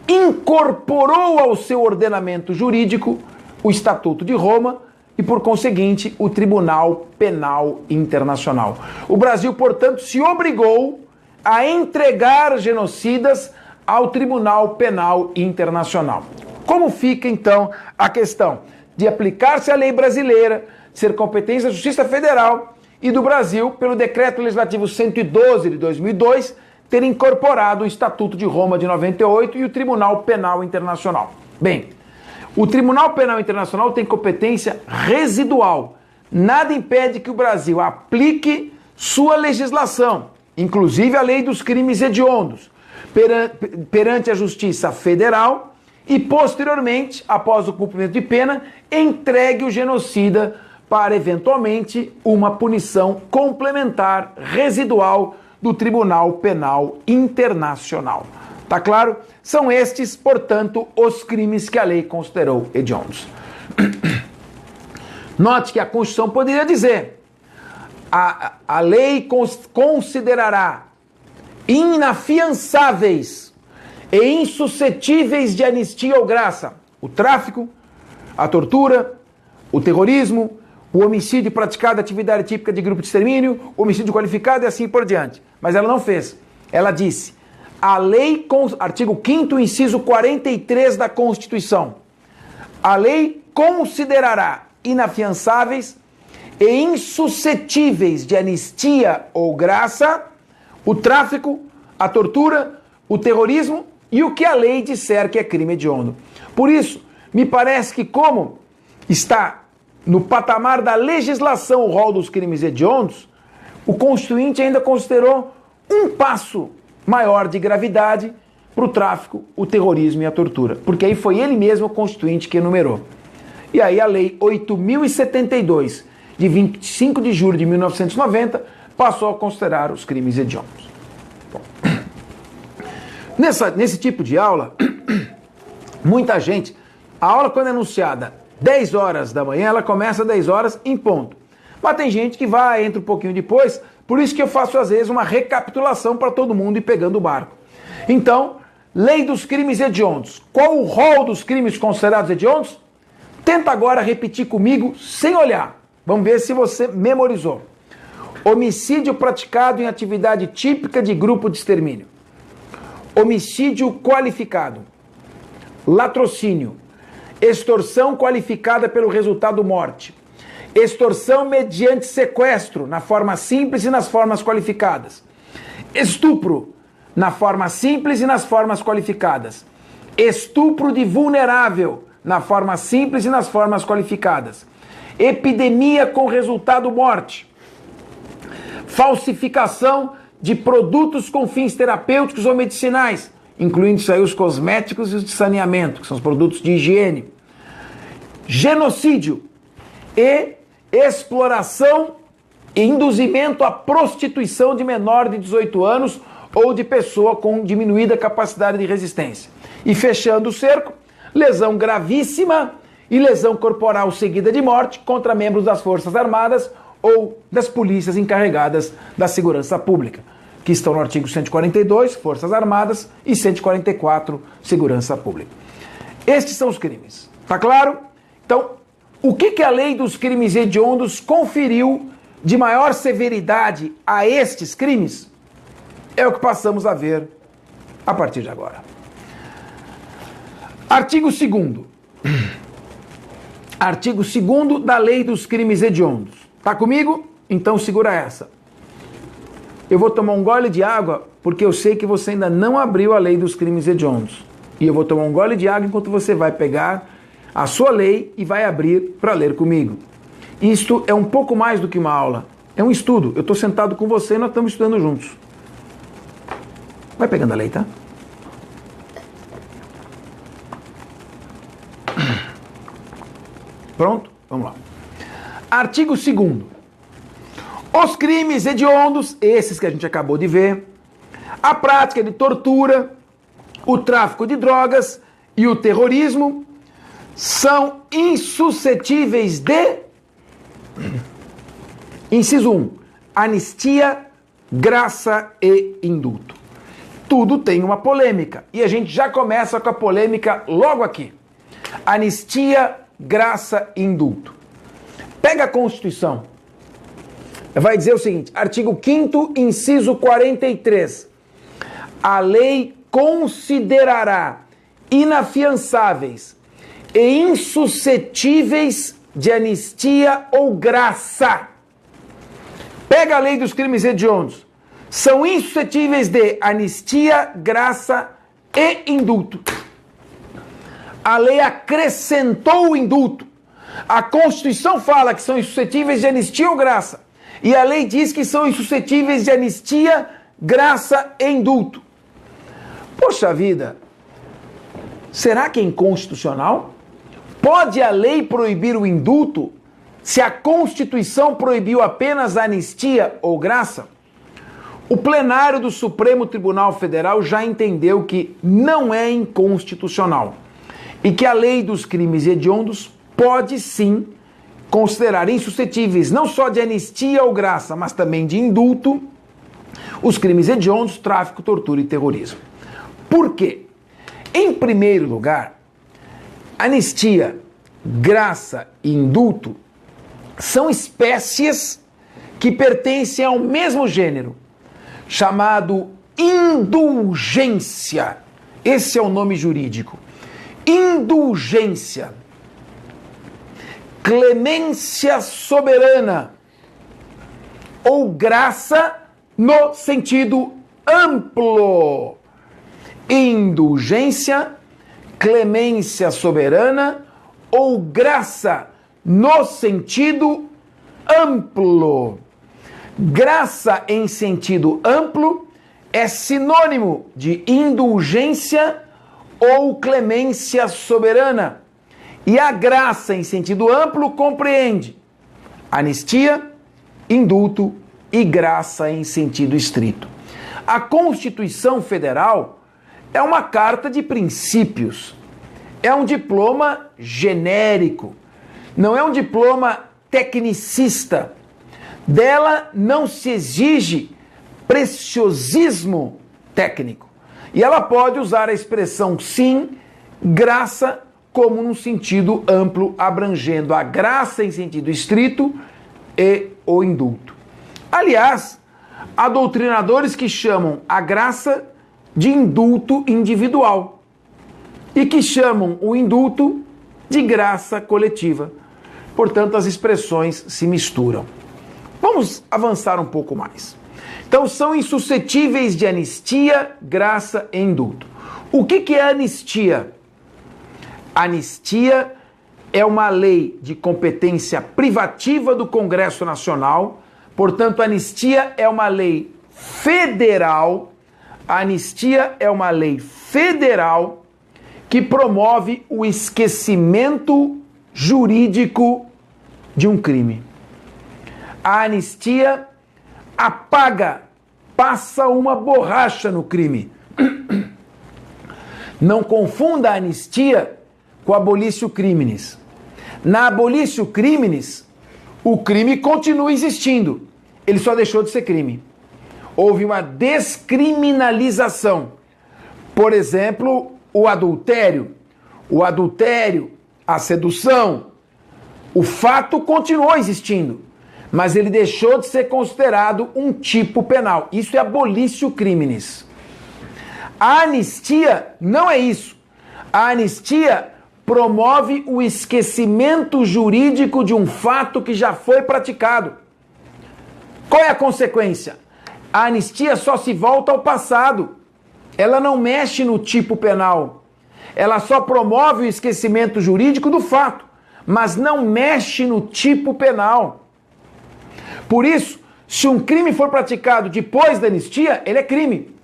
incorporou ao seu ordenamento jurídico o Estatuto de Roma e, por conseguinte, o Tribunal Penal Internacional. O Brasil, portanto, se obrigou a entregar genocidas ao Tribunal Penal Internacional. Como fica, então, a questão de aplicar-se a lei brasileira, ser competência da Justiça Federal e do Brasil, pelo Decreto Legislativo 112 de 2002, ter incorporado o Estatuto de Roma de 98 e o Tribunal Penal Internacional? Bem, o Tribunal Penal Internacional tem competência residual. Nada impede que o Brasil aplique sua legislação, inclusive a lei dos crimes hediondos, perante a Justiça Federal e, posteriormente, após o cumprimento de pena, entregue o genocida para, eventualmente, uma punição complementar residual do Tribunal Penal Internacional. Tá claro? São estes, portanto, os crimes que a lei considerou hediondos. Note que a Constituição poderia dizer: a lei considerará inafiançáveis e insuscetíveis de anistia ou graça o tráfico, a tortura, o terrorismo, o homicídio praticado, atividade típica de grupo de extermínio, o homicídio qualificado e assim por diante. Mas ela não fez. Ela disse: a lei, artigo 5º, inciso 43 da Constituição, a lei considerará inafiançáveis e insuscetíveis de anistia ou graça o tráfico, a tortura, o terrorismo e o que a lei disser que é crime hediondo. Por isso, me parece que, como está no patamar da legislação o rol dos crimes hediondos, o Constituinte ainda considerou um passo maior de gravidade para o tráfico, o terrorismo e a tortura. Porque aí foi ele mesmo, o Constituinte, que enumerou. E aí a Lei 8.072, de 25 de julho de 1990, passou a considerar os crimes hediondos. Bom, nesse tipo de aula, muita gente, a aula quando é anunciada 10 horas da manhã, ela começa às 10 horas em ponto. Mas tem gente que vai, entra um pouquinho depois, por isso que eu faço às vezes uma recapitulação para todo mundo ir pegando o barco. Então, lei dos crimes hediondos. Qual o rol dos crimes considerados hediondos? Tenta agora repetir comigo sem olhar. Vamos ver se você memorizou. Homicídio praticado em atividade típica de grupo de extermínio. Homicídio qualificado. Latrocínio. Extorsão qualificada pelo resultado morte. Extorsão mediante sequestro, na forma simples e nas formas qualificadas. Estupro, na forma simples e nas formas qualificadas. Estupro de vulnerável, na forma simples e nas formas qualificadas. Epidemia com resultado morte. Falsificação de produtos com fins terapêuticos ou medicinais, incluindo isso aí os cosméticos e os de saneamento, que são os produtos de higiene. Genocídio e exploração e induzimento à prostituição de menor de 18 anos ou de pessoa com diminuída capacidade de resistência. E fechando o cerco, lesão gravíssima e lesão corporal seguida de morte contra membros das Forças Armadas ou das polícias encarregadas da segurança pública, que estão no artigo 142, Forças Armadas, e 144, Segurança Pública. Estes são os crimes. Tá claro? Então, o que a lei dos crimes hediondos conferiu de maior severidade a estes crimes? É o que passamos a ver a partir de agora. Artigo 2º. Artigo 2º da lei dos crimes hediondos. Tá comigo? Então segura essa. Eu vou tomar um gole de água porque eu sei que você ainda não abriu a lei dos crimes hediondos. E eu vou tomar um gole de água enquanto você vai pegar a sua lei e vai abrir para ler comigo. Isto é um pouco mais do que uma aula. É um estudo. Eu estou sentado com você e nós estamos estudando juntos. Vai pegando a lei, tá? Pronto? Vamos lá. Artigo 2º. Os crimes hediondos, esses que a gente acabou de ver, a prática de tortura, o tráfico de drogas e o terrorismo são insuscetíveis de... Inciso 1. Anistia, graça e indulto. Tudo tem uma polêmica. E a gente já começa com a polêmica logo aqui. Anistia, graça e indulto. Pega a Constituição. Vai dizer o seguinte, artigo 5º, inciso 43. A lei considerará inafiançáveis e insuscetíveis de anistia ou graça. Pega a lei dos crimes hediondos. São insuscetíveis de anistia, graça e indulto. A lei acrescentou o indulto. A Constituição fala que são insuscetíveis de anistia ou graça. E a lei diz que são insuscetíveis de anistia, graça e indulto. Poxa vida, será que é inconstitucional? Pode a lei proibir o indulto se a Constituição proibiu apenas a anistia ou graça? O plenário do Supremo Tribunal Federal já entendeu que não é inconstitucional e que a lei dos crimes hediondos pode sim considerar insuscetíveis não só de anistia ou graça, mas também de indulto, os crimes hediondos, tráfico, tortura e terrorismo. Por quê? Em primeiro lugar, anistia, graça e indulto são espécies que pertencem ao mesmo gênero, chamado indulgência. Esse é o nome jurídico. Indulgência. Clemência soberana ou graça no sentido amplo. Indulgência, clemência soberana ou graça no sentido amplo. Graça em sentido amplo é sinônimo de indulgência ou clemência soberana. E a graça em sentido amplo compreende anistia, indulto e graça em sentido estrito. A Constituição Federal é uma carta de princípios, é um diploma genérico, não é um diploma tecnicista. Dela não se exige preciosismo técnico. E ela pode usar a expressão sim, graça, como num sentido amplo, abrangendo a graça em sentido estrito e o indulto. Aliás, há doutrinadores que chamam a graça de indulto individual e que chamam o indulto de graça coletiva. Portanto, as expressões se misturam. Vamos avançar um pouco mais. Então, são insuscetíveis de anistia, graça e indulto. O que é anistia? Anistia é uma lei de competência privativa do Congresso Nacional, portanto, a anistia é uma lei federal. A anistia é uma lei federal que promove o esquecimento jurídico de um crime. A anistia apaga passa uma borracha no crime. Não confunda a anistia com a abolitio criminis. Na abolitio criminis, o crime continua existindo. Ele só deixou de ser crime. Houve uma descriminalização. Por exemplo, o adultério, a sedução. O fato continuou existindo, mas ele deixou de ser considerado um tipo penal. Isso é abolitio criminis. A anistia não é isso. A anistia promove o esquecimento jurídico de um fato que já foi praticado. Qual é a consequência? A anistia só se volta ao passado. Ela não mexe no tipo penal. Ela só promove o esquecimento jurídico do fato, mas não mexe no tipo penal. Por isso, se um crime for praticado depois da anistia, ele é crime.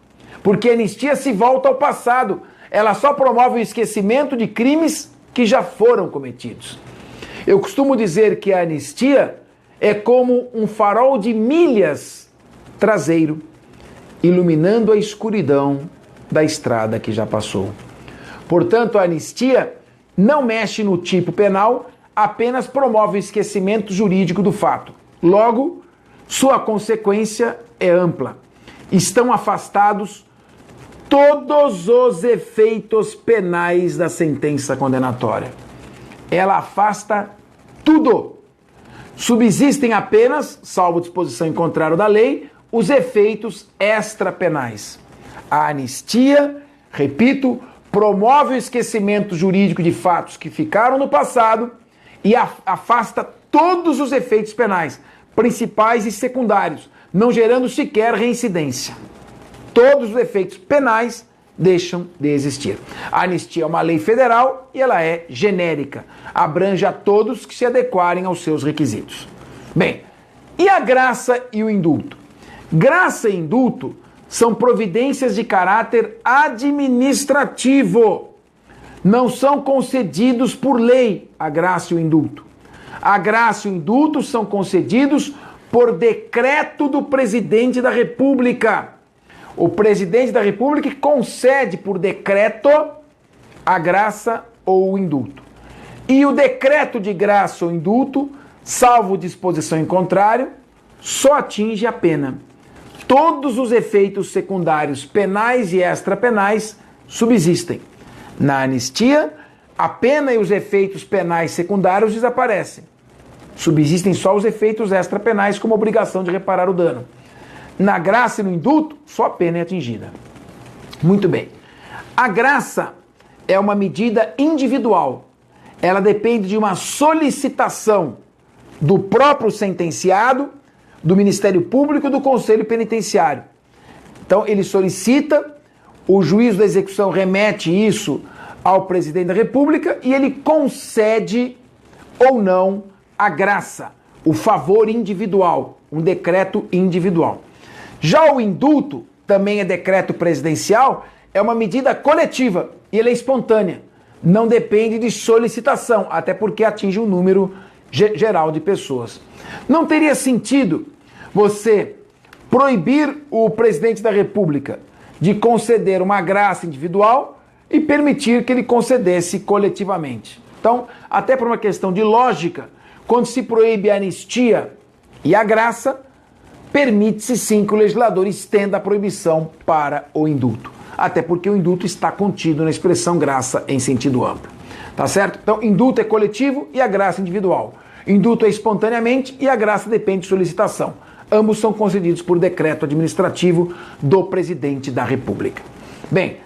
Porque a anistia se volta ao passado. Ela só promove o esquecimento de crimes que já foram cometidos. Eu costumo dizer que a anistia é como um farol de milhas traseiro, iluminando a escuridão da estrada que já passou. Portanto, a anistia não mexe no tipo penal, apenas promove o esquecimento jurídico do fato. Logo, sua consequência é ampla. Estão afastados todos os efeitos penais da sentença condenatória. Ela afasta tudo. Subsistem apenas, salvo disposição em contrário da lei, os efeitos extrapenais. A anistia, repito, promove o esquecimento jurídico de fatos que ficaram no passado e afasta todos os efeitos penais, principais e secundários, não gerando sequer reincidência. Todos os efeitos penais deixam de existir. A anistia é uma lei federal e ela é genérica. Abrange a todos que se adequarem aos seus requisitos. Bem, e a graça e o indulto? Graça e indulto são providências de caráter administrativo. Não são concedidos por lei a graça e o indulto. A graça e o indulto são concedidos por decreto do presidente da República. O presidente da República concede por decreto a graça ou o indulto. E o decreto de graça ou indulto, salvo disposição em contrário, só atinge a pena. Todos os efeitos secundários penais e extrapenais subsistem. Na anistia, a pena e os efeitos penais secundários desaparecem. Subsistem só os efeitos extrapenais como obrigação de reparar o dano. Na graça e no indulto, só a pena é atingida. Muito bem. A graça é uma medida individual. Ela depende de uma solicitação do próprio sentenciado, do Ministério Público e do Conselho Penitenciário. Então, ele solicita, o juiz da execução remete isso ao presidente da República e ele concede ou não a graça, o favor individual, um decreto individual. Já o indulto, também é decreto presidencial, é uma medida coletiva e ele é espontânea. Não depende de solicitação, até porque atinge um número geral de pessoas. Não teria sentido você proibir o presidente da República de conceder uma graça individual e permitir que ele concedesse coletivamente. Então, até por uma questão de lógica, quando se proíbe a anistia e a graça, permite-se sim que o legislador estenda a proibição para o indulto. Até porque o indulto está contido na expressão graça em sentido amplo. Tá certo? Então, indulto é coletivo e a graça individual. Indulto é espontaneamente e a graça depende de solicitação. Ambos são concedidos por decreto administrativo do presidente da República. Bem,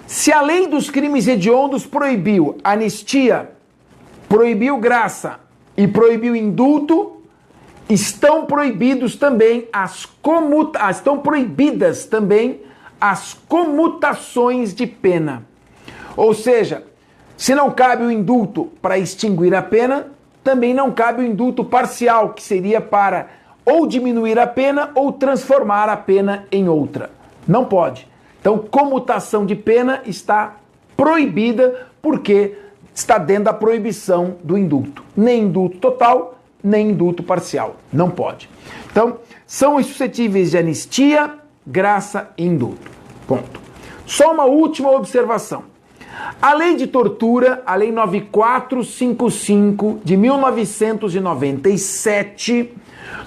se a lei dos crimes hediondos proibiu anistia, proibiu graça e proibiu indulto, estão proibidas também as comutações de pena. Ou seja, se não cabe o indulto para extinguir a pena, também não cabe o indulto parcial, que seria para ou diminuir a pena ou transformar a pena em outra. Não pode. Então, comutação de pena está proibida porque está dentro da proibição do indulto. Nem indulto total, nem indulto parcial. Não pode. Então, são suscetíveis de anistia graça e indulto. Ponto. Só uma última observação. A lei de tortura, a lei 9455 de 1997,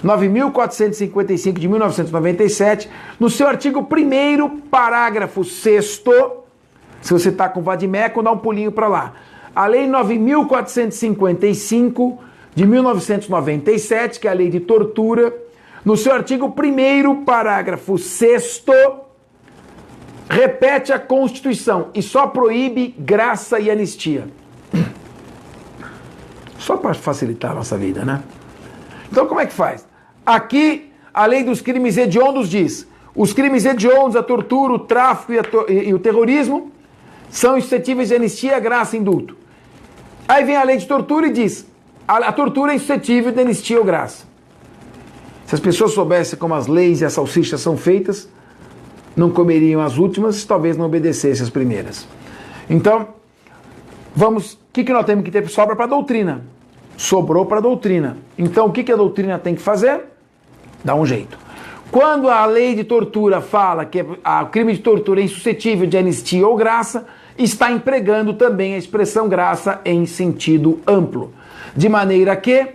9.455 de 1997, no seu artigo 1º, parágrafo 6º, se você está com vadimeco, dá um pulinho para lá. A lei 9.455 de 1997, que é a lei de tortura, no seu artigo 1º, parágrafo 6º, repete a Constituição e só proíbe graça e anistia. Só para facilitar a nossa vida, né? Então como é que faz? Aqui, a lei dos crimes hediondos diz: os crimes hediondos, a tortura, o tráfico e o terrorismo são suscetíveis de anistia, graça e indulto. Aí vem a lei de tortura e diz: a tortura é suscetível de anistia ou graça. Se as pessoas soubessem como as leis e as salsichas são feitas, não comeriam as últimas, talvez não obedecessem as primeiras. Então, vamos, o que nós temos que ter? Sobra para a doutrina. Sobrou para a doutrina. Então, o que a doutrina tem que fazer? Dá um jeito. Quando a lei de tortura fala que o crime de tortura é insuscetível de anistia ou graça, está empregando também a expressão graça em sentido amplo. De maneira que,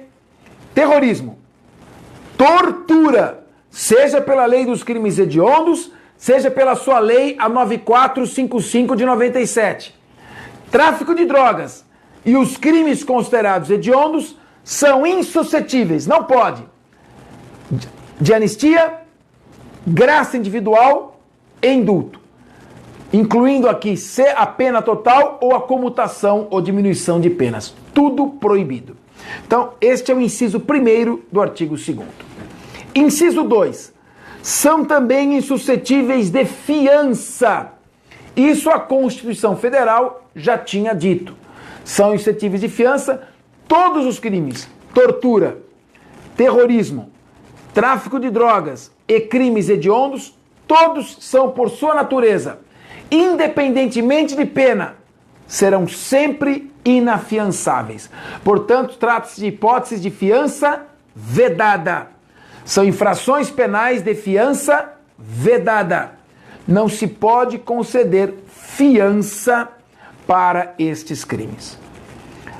terrorismo, tortura, seja pela lei dos crimes hediondos, seja pela sua lei, a 9455 de 97. Tráfico de drogas e os crimes considerados hediondos são insuscetíveis, não pode, de anistia, graça individual e indulto, incluindo aqui a pena total ou a comutação ou diminuição de penas. Tudo proibido. Então, este é o inciso 1º do artigo 2º. Inciso 2. São também insuscetíveis de fiança. Isso a Constituição Federal já tinha dito. São insuscetíveis de fiança todos os crimes: tortura, terrorismo, tráfico de drogas e crimes hediondos, todos são, por sua natureza, independentemente de pena, serão sempre inafiançáveis. Portanto, trata-se de hipóteses de fiança vedada. São infrações penais de fiança vedada. Não se pode conceder fiança para estes crimes.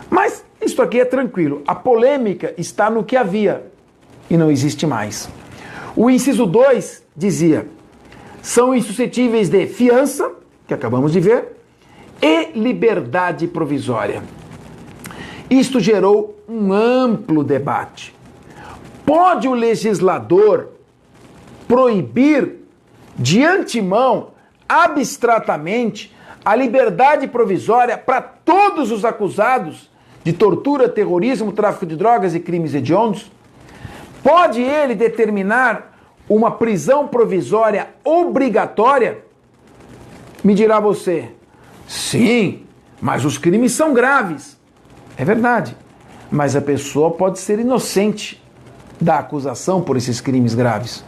Mas isso aqui é tranquilo. A polêmica está no que havia e não existe mais. O inciso 2 dizia: são insuscetíveis de fiança, que acabamos de ver, e liberdade provisória. Isto gerou um amplo debate. Pode o legislador proibir de antemão, abstratamente, a liberdade provisória para todos os acusados de tortura, terrorismo, tráfico de drogas e crimes hediondos? Pode ele determinar uma prisão provisória obrigatória? Me dirá você: sim, mas os crimes são graves. É verdade, mas a pessoa pode ser inocente da acusação por esses crimes graves.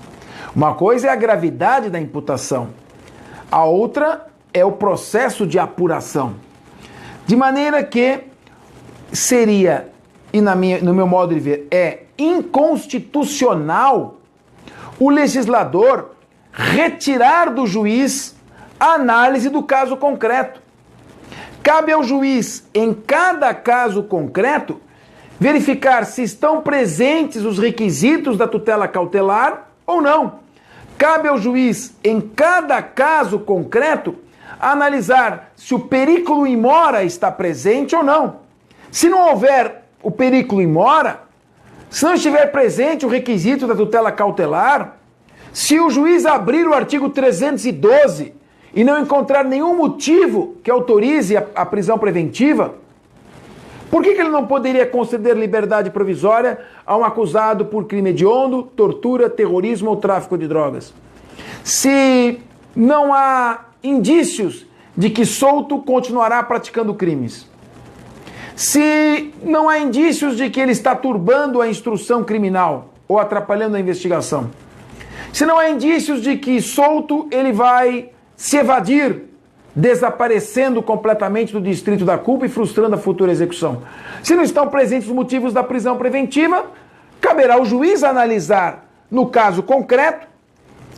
Uma coisa é a gravidade da imputação, a outra é o processo de apuração. De maneira que seria, e no meu modo de ver, é inconstitucional o legislador retirar do juiz a análise do caso concreto. Cabe ao juiz, em cada caso concreto, verificar se estão presentes os requisitos da tutela cautelar ou não. Cabe ao juiz, em cada caso concreto, analisar se o periculo in mora está presente ou não. Se não houver o periculo in mora, se não estiver presente o requisito da tutela cautelar, se o juiz abrir o artigo 312 e não encontrar nenhum motivo que autorize a prisão preventiva, por que ele não poderia conceder liberdade provisória a um acusado por crime hediondo, tortura, terrorismo ou tráfico de drogas? Se não há indícios de que solto continuará praticando crimes, se não há indícios de que ele está turbando a instrução criminal ou atrapalhando a investigação, se não há indícios de que solto ele vai se evadir, desaparecendo completamente do distrito da culpa e frustrando a futura execução, se não estão presentes os motivos da prisão preventiva, caberá ao juiz analisar, no caso concreto,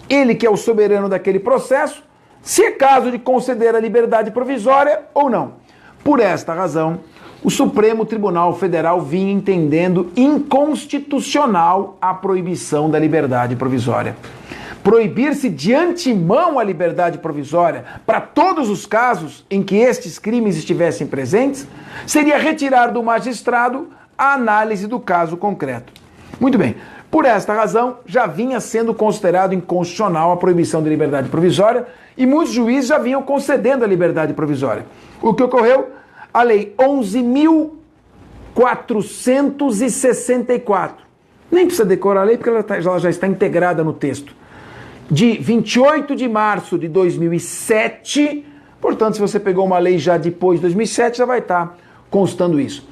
ele que é o soberano daquele processo, se é caso de conceder a liberdade provisória ou não. Por esta razão, o Supremo Tribunal Federal vinha entendendo inconstitucional a proibição da liberdade provisória. Proibir-se de antemão a liberdade provisória para todos os casos em que estes crimes estivessem presentes seria retirar do magistrado a análise do caso concreto. Muito bem. Por esta razão, já vinha sendo considerado inconstitucional a proibição de liberdade provisória e muitos juízes já vinham concedendo a liberdade provisória. O que ocorreu? A Lei 11.464. Nem precisa decorar a lei porque ela já está integrada no texto. De 28 de março de 2007, portanto, se você pegou uma lei já depois de 2007, já vai estar constando isso.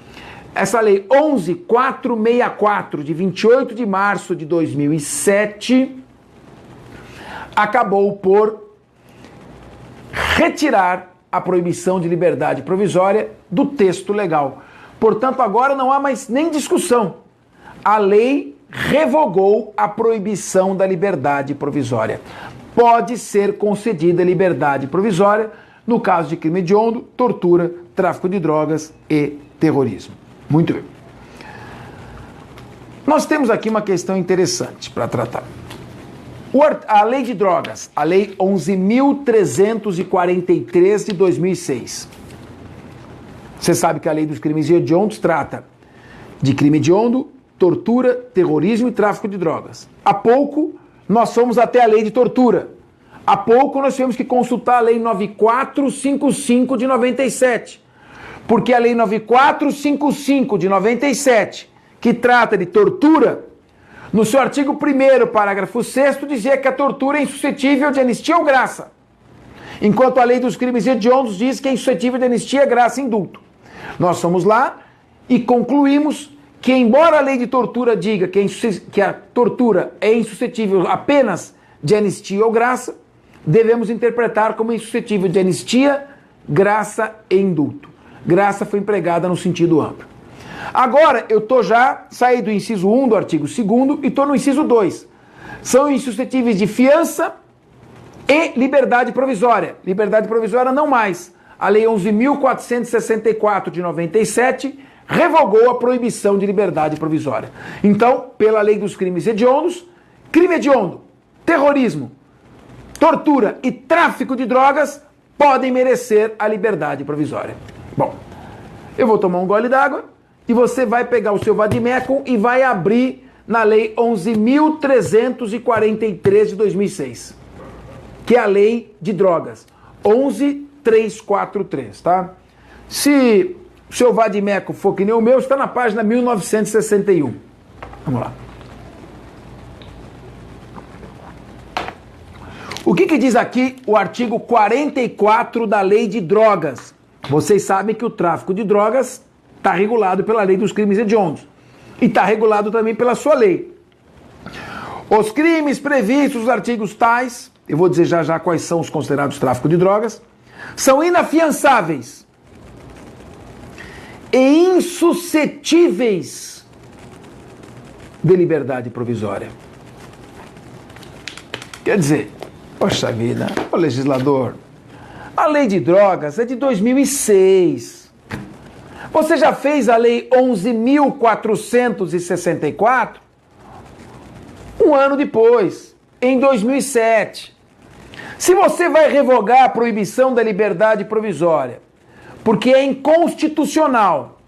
Essa lei 11.464, de 28 de março de 2007, acabou por retirar a proibição de liberdade provisória do texto legal. Portanto, agora não há mais nem discussão. A lei revogou a proibição da liberdade provisória. Pode ser concedida liberdade provisória no caso de crime hediondo, tortura, tráfico de drogas e terrorismo. Muito bem. Nós temos aqui uma questão interessante para tratar. A lei de drogas, a lei 11.343 de 2006. Você sabe que a lei dos crimes hediondos trata de crime hediondo, tortura, terrorismo e tráfico de drogas. Há pouco, nós fomos até a lei de tortura. Há pouco, nós tivemos que consultar a lei 9455 de 97. Porque a lei 9455 de 97, que trata de tortura, no seu artigo 1º, parágrafo 6º, dizia que a tortura é insuscetível de anistia ou graça. Enquanto a lei dos crimes hediondos diz que é insuscetível de anistia, graça e indulto. Nós fomos lá e concluímos que, embora a lei de tortura diga que a tortura é insuscetível apenas de anistia ou graça, devemos interpretar como insuscetível de anistia, graça e indulto. Graça foi empregada no sentido amplo. Agora, eu saí do inciso 1 do artigo 2º e estou no inciso 2. São insuscetíveis de fiança e liberdade provisória. Liberdade provisória não mais. A lei 11.464 de 97 revogou a proibição de liberdade provisória. Então, pela lei dos crimes hediondos, crime hediondo, terrorismo, tortura e tráfico de drogas podem merecer a liberdade provisória. Bom, eu vou tomar um gole d'água e você vai pegar o seu vademecum e vai abrir na lei 11.343 de 2006, que é a lei de drogas, 11.343, tá? Se o seu vademecum for que nem o meu, está na página 1961. Vamos lá. O que diz aqui o artigo 44 da lei de drogas? Vocês sabem que o tráfico de drogas está regulado pela lei dos crimes hediondos. E está regulado também pela sua lei. Os crimes previstos nos artigos tais, eu vou dizer já quais são os considerados tráfico de drogas, são inafiançáveis e insuscetíveis de liberdade provisória. Quer dizer, poxa vida, o legislador, a lei de drogas é de 2006. Você já fez a lei 11.464? Um ano depois, em 2007. Se você vai revogar a proibição da liberdade provisória, porque é inconstitucional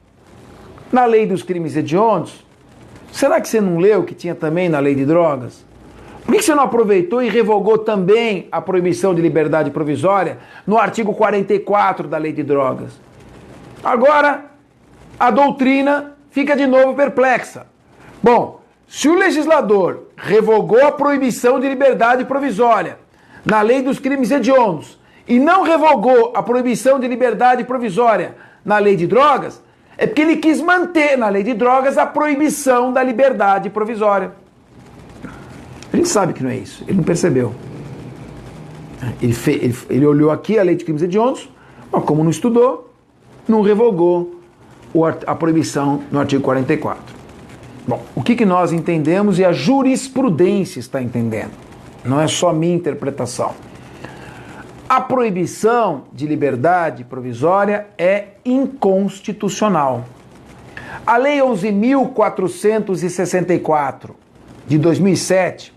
na lei dos crimes hediondos, será que você não leu o que tinha também na lei de drogas? Por que você não aproveitou e revogou também a proibição de liberdade provisória no artigo 44 da lei de drogas? Agora, a doutrina fica de novo perplexa. Bom, se o legislador revogou a proibição de liberdade provisória na lei dos crimes hediondos e não revogou a proibição de liberdade provisória na lei de drogas, é porque ele quis manter na lei de drogas a proibição da liberdade provisória. A gente sabe que não é isso, ele não percebeu. Ele olhou aqui a lei de crimes hediondos, mas como não estudou, não revogou a proibição no artigo 44. Bom, o que nós entendemos e a jurisprudência está entendendo? não é só minha interpretação. A proibição de liberdade provisória é inconstitucional. A Lei 11.464 de 2007,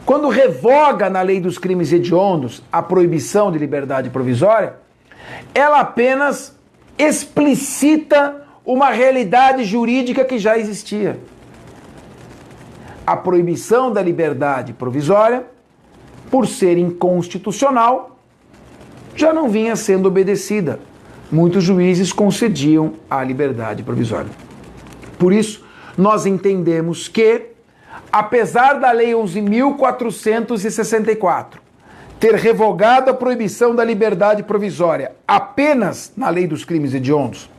quando revoga na Lei dos Crimes Hediondos a proibição de liberdade provisória, ela apenas explicita uma realidade jurídica que já existia. A proibição da liberdade provisória, por ser inconstitucional, já não vinha sendo obedecida. Muitos juízes concediam a liberdade provisória. Por isso, nós entendemos que, apesar da Lei 11.464 ter revogado a proibição da liberdade provisória apenas na Lei dos Crimes Hediondos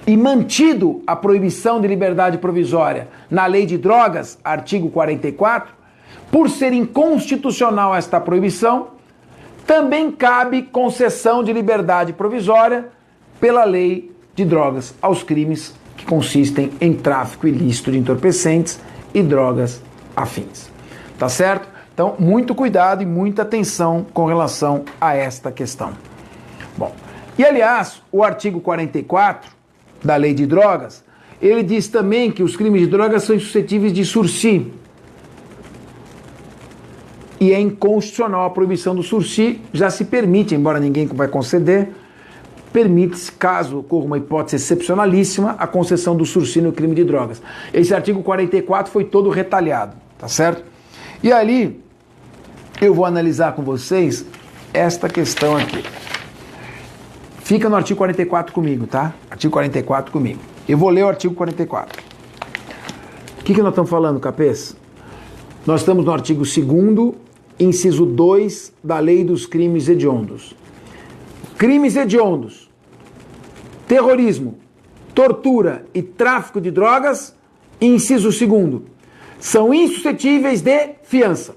e mantido a proibição de liberdade provisória na Lei de Drogas, artigo 44, por ser inconstitucional esta proibição, também cabe concessão de liberdade provisória pela Lei de Drogas aos crimes que consistem em tráfico ilícito de entorpecentes e drogas afins. Tá certo? Então, muito cuidado e muita atenção com relação a esta questão. Bom, e aliás, o artigo 44 da Lei de Drogas, ele diz também que os crimes de drogas são suscetíveis de sursi. E é inconstitucional a proibição do sursi, já se permite, embora ninguém vai conceder, permite-se, caso ocorra uma hipótese excepcionalíssima, a concessão do sursi no crime de drogas. Esse artigo 44 foi todo retalhado, tá certo? E ali, eu vou analisar com vocês esta questão aqui. Fica no artigo 44 comigo, tá? Artigo 44 comigo. Eu vou ler o artigo 44. O que nós estamos falando, capês? Nós estamos no artigo 2º, inciso 2 da Lei dos Crimes Hediondos. Crimes hediondos, terrorismo, tortura e tráfico de drogas, inciso 2º, são insuscetíveis de fiança.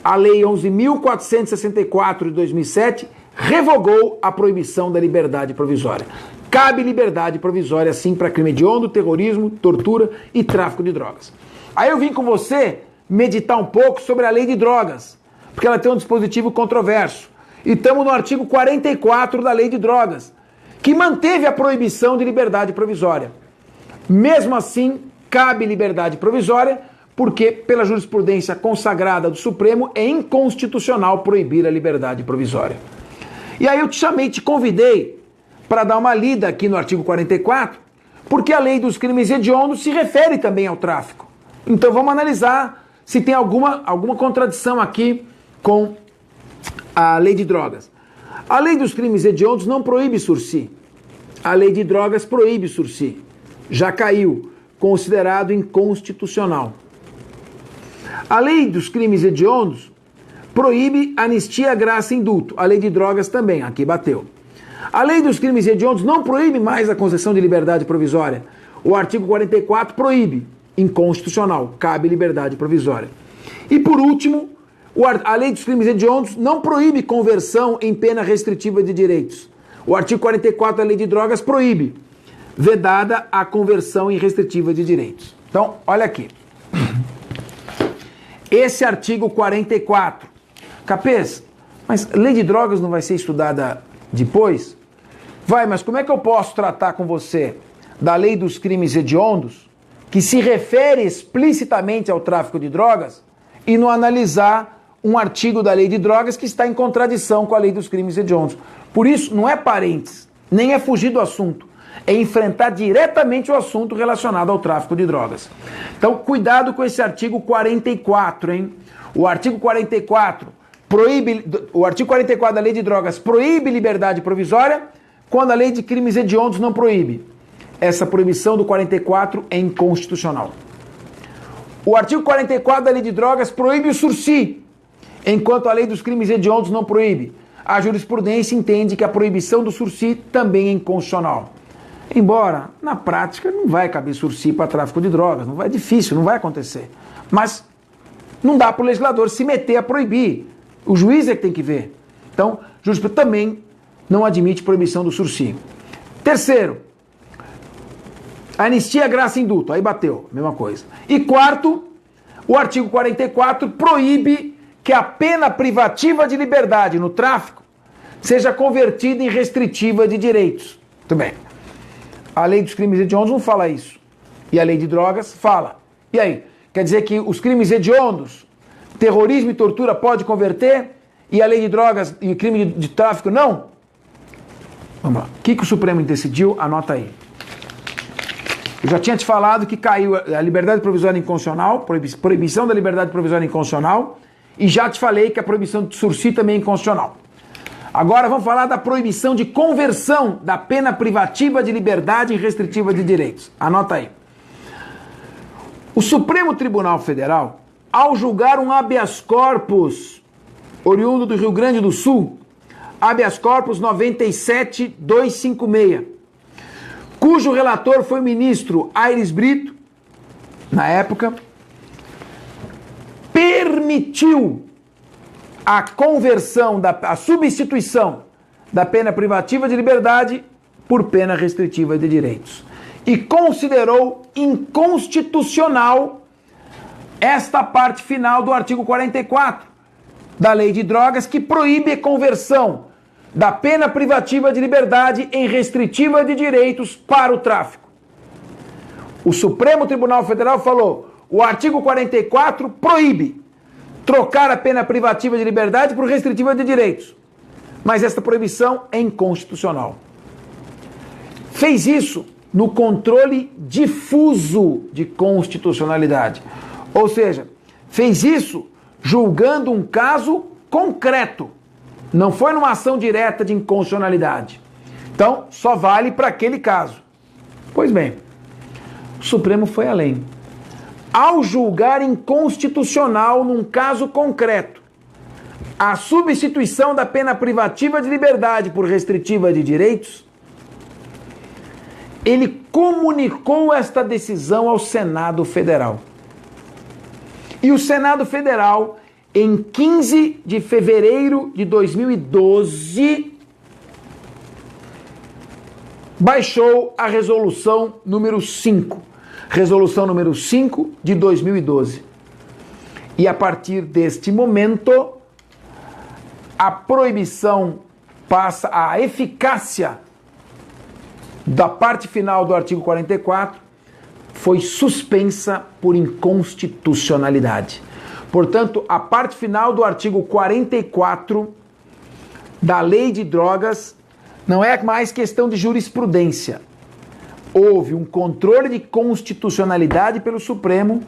A Lei 11.464 de 2007 revogou a proibição da liberdade provisória. Cabe liberdade provisória, sim, para crime hediondo, terrorismo, tortura e tráfico de drogas. Aí eu vim com você meditar um pouco sobre a Lei de Drogas, porque ela tem um dispositivo controverso. E estamos no artigo 44 da Lei de Drogas, que manteve a proibição de liberdade provisória. Mesmo assim, cabe liberdade provisória, porque, pela jurisprudência consagrada do Supremo, é inconstitucional proibir a liberdade provisória. E aí eu te chamei, te convidei para dar uma lida aqui no artigo 44, porque a Lei dos Crimes Hediondos se refere também ao tráfico. Então vamos analisar se tem alguma contradição aqui com a Lei de Drogas. A Lei dos Crimes Hediondos não proíbe sursi. A Lei de Drogas proíbe sursi. Já caiu, considerado inconstitucional. A Lei dos Crimes Hediondos proíbe anistia, graça e indulto. A Lei de Drogas também, aqui bateu. A Lei dos Crimes Hediondos não proíbe mais a concessão de liberdade provisória. O artigo 44 proíbe. Inconstitucional, cabe liberdade provisória. E por último, a Lei dos Crimes Hediondos não proíbe conversão em pena restritiva de direitos. O artigo 44 da Lei de Drogas proíbe, vedada a conversão em restritiva de direitos. Então, olha aqui. Esse artigo 44. Capês, mas Lei de Drogas não vai ser estudada depois? Vai, mas como é que eu posso tratar com você da Lei dos Crimes Hediondos, que se refere explicitamente ao tráfico de drogas, e não analisar um artigo da Lei de Drogas que está em contradição com a Lei dos Crimes Hediondos? Por isso, não é parênteses, nem é fugir do assunto, é enfrentar diretamente o assunto relacionado ao tráfico de drogas. Então, cuidado com esse artigo 44, hein? O artigo 44 da Lei de Drogas proíbe liberdade provisória, quando a Lei de Crimes Hediondos não proíbe. Essa proibição do 44 é inconstitucional. O artigo 44 da Lei de Drogas proíbe o sursi, enquanto a Lei dos Crimes Hediondos não proíbe. A jurisprudência entende que a proibição do sursi também é inconstitucional. Embora, na prática, não vai caber sursi para tráfico de drogas, não vai, difícil, não vai acontecer. Mas não dá para o legislador se meter a proibir. O juiz é que tem que ver. Então, a jurisprudência também não admite proibição do sursi. Terceiro, anistia, graça e indulto. Aí bateu, mesma coisa. E quarto, o artigo 44 proíbe que a pena privativa de liberdade no tráfico seja convertida em restritiva de direitos. Muito bem. A lei dos crimes hediondos não fala isso. E a lei de drogas fala. E aí? Quer dizer que os crimes hediondos, terrorismo e tortura pode converter e a lei de drogas e o crime de tráfico não? Vamos lá. O que o Supremo decidiu? Anota aí. Eu já tinha te falado que caiu a liberdade provisória inconstitucional, proibição da liberdade provisória inconstitucional, e já te falei que a proibição de sursi também é inconstitucional. Agora vamos falar da proibição de conversão da pena privativa de liberdade em restritiva de direitos. Anota aí. O Supremo Tribunal Federal, ao julgar um habeas corpus oriundo do Rio Grande do Sul, habeas corpus 97256, cujo relator foi o ministro Aires Brito, na época, permitiu a conversão, a substituição da pena privativa de liberdade por pena restritiva de direitos. E considerou inconstitucional esta parte final do artigo 44 da Lei de Drogas, que proíbe a conversão da pena privativa de liberdade em restritiva de direitos para o tráfico. O Supremo Tribunal Federal falou: o artigo 44 proíbe trocar a pena privativa de liberdade por restritiva de direitos. Mas esta proibição é inconstitucional. Fez isso no controle difuso de constitucionalidade. Ou seja, fez isso julgando um caso concreto. Não foi numa ação direta de inconstitucionalidade. Então, só vale para aquele caso. Pois bem, o Supremo foi além. Ao julgar inconstitucional num caso concreto a substituição da pena privativa de liberdade por restritiva de direitos, ele comunicou esta decisão ao Senado Federal. E o Senado Federal, em 15 de fevereiro de 2012, baixou a resolução número 5. Resolução número 5 de 2012. E a partir deste momento, a proibição passa, a eficácia da parte final do artigo 44 foi suspensa por inconstitucionalidade. Portanto, a parte final do artigo 44 da Lei de Drogas não é mais questão de jurisprudência. Houve um controle de constitucionalidade pelo Supremo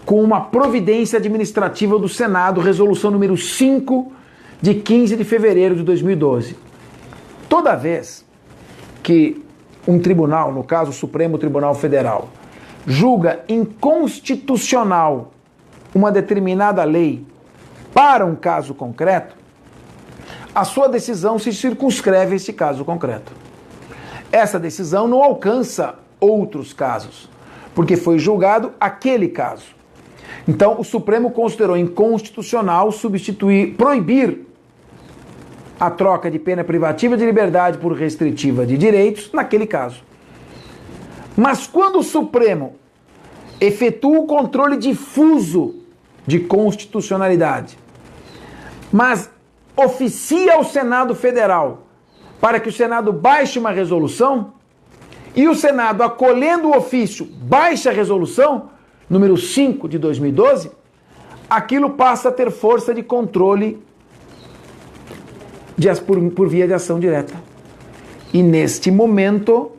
com uma providência administrativa do Senado, resolução número 5 de 15 de fevereiro de 2012. Toda vez que um tribunal, no caso o Supremo Tribunal Federal, julga inconstitucional uma determinada lei para um caso concreto, a sua decisão se circunscreve a esse caso concreto. Essa decisão não alcança outros casos, porque foi julgado aquele caso. Então, o Supremo considerou inconstitucional proibir a troca de pena privativa de liberdade por restritiva de direitos naquele caso. Mas quando o Supremo efetua o controle difuso de constitucionalidade, mas oficia ao Senado Federal para que o Senado baixe uma resolução, e o Senado, acolhendo o ofício, baixa a resolução, número 5 de 2012, aquilo passa a ter força de controle por via de ação direta. E neste momento,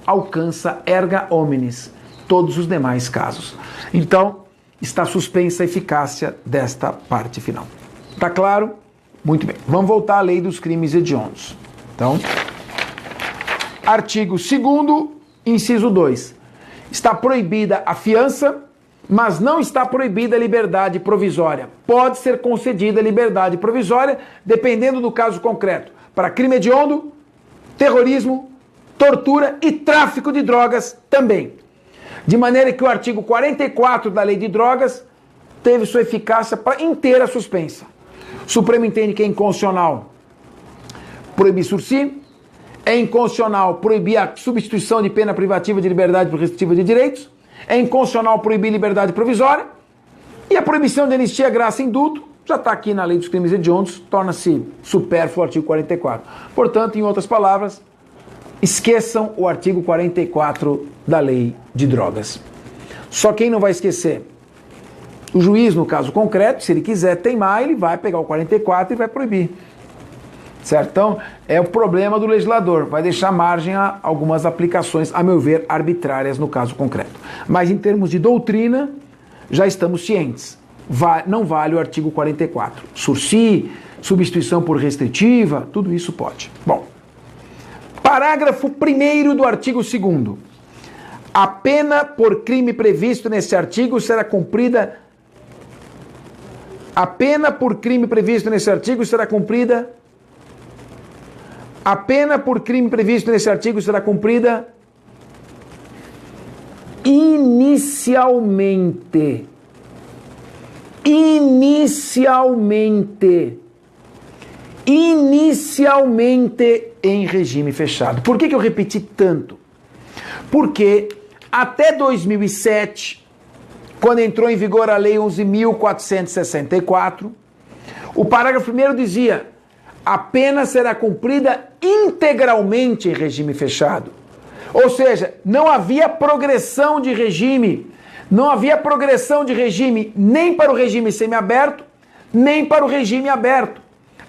alcança erga omnes todos os demais casos. Então, está suspensa a eficácia desta parte final. Tá claro? Muito bem. Vamos voltar à lei dos crimes hediondos. Então, artigo 2º, inciso 2. Está proibida a fiança, mas não está proibida a liberdade provisória. Pode ser concedida a liberdade provisória, dependendo do caso concreto, para crime hediondo, terrorismo, tortura e tráfico de drogas também. De maneira que o artigo 44 da Lei de Drogas teve sua eficácia inteira suspensa. O Supremo entende que é inconstitucional proibir sursi, é inconstitucional proibir a substituição de pena privativa de liberdade por restritiva de direitos, é inconstitucional proibir liberdade provisória, e a proibição de anistia, graça e indulto já está aqui na lei dos crimes hediondos, torna-se supérfluo o artigo 44. Portanto, em outras palavras, esqueçam o artigo 44 da lei de drogas. Só quem não vai esquecer? O juiz, no caso concreto, se ele quiser teimar, ele vai pegar o 44 e vai proibir. Certo? Então, é o problema do legislador, vai deixar margem a algumas aplicações, a meu ver, arbitrárias no caso concreto. Mas em termos de doutrina, já estamos cientes. Não vale o artigo 44. Sursi, substituição por restritiva, tudo isso pode. Bom, parágrafo 1º do artigo 2º. A pena por crime previsto neste artigo será cumprida. A pena por crime previsto neste artigo será cumprida. A pena por crime previsto neste artigo será cumprida inicialmente. Inicialmente em regime fechado. Por que eu repeti tanto? Porque até 2007, quando entrou em vigor a Lei 11.464, o parágrafo 1º dizia: a pena será cumprida integralmente em regime fechado. Ou seja, não havia progressão de regime. Não havia progressão de regime nem para o regime semiaberto, nem para o regime aberto.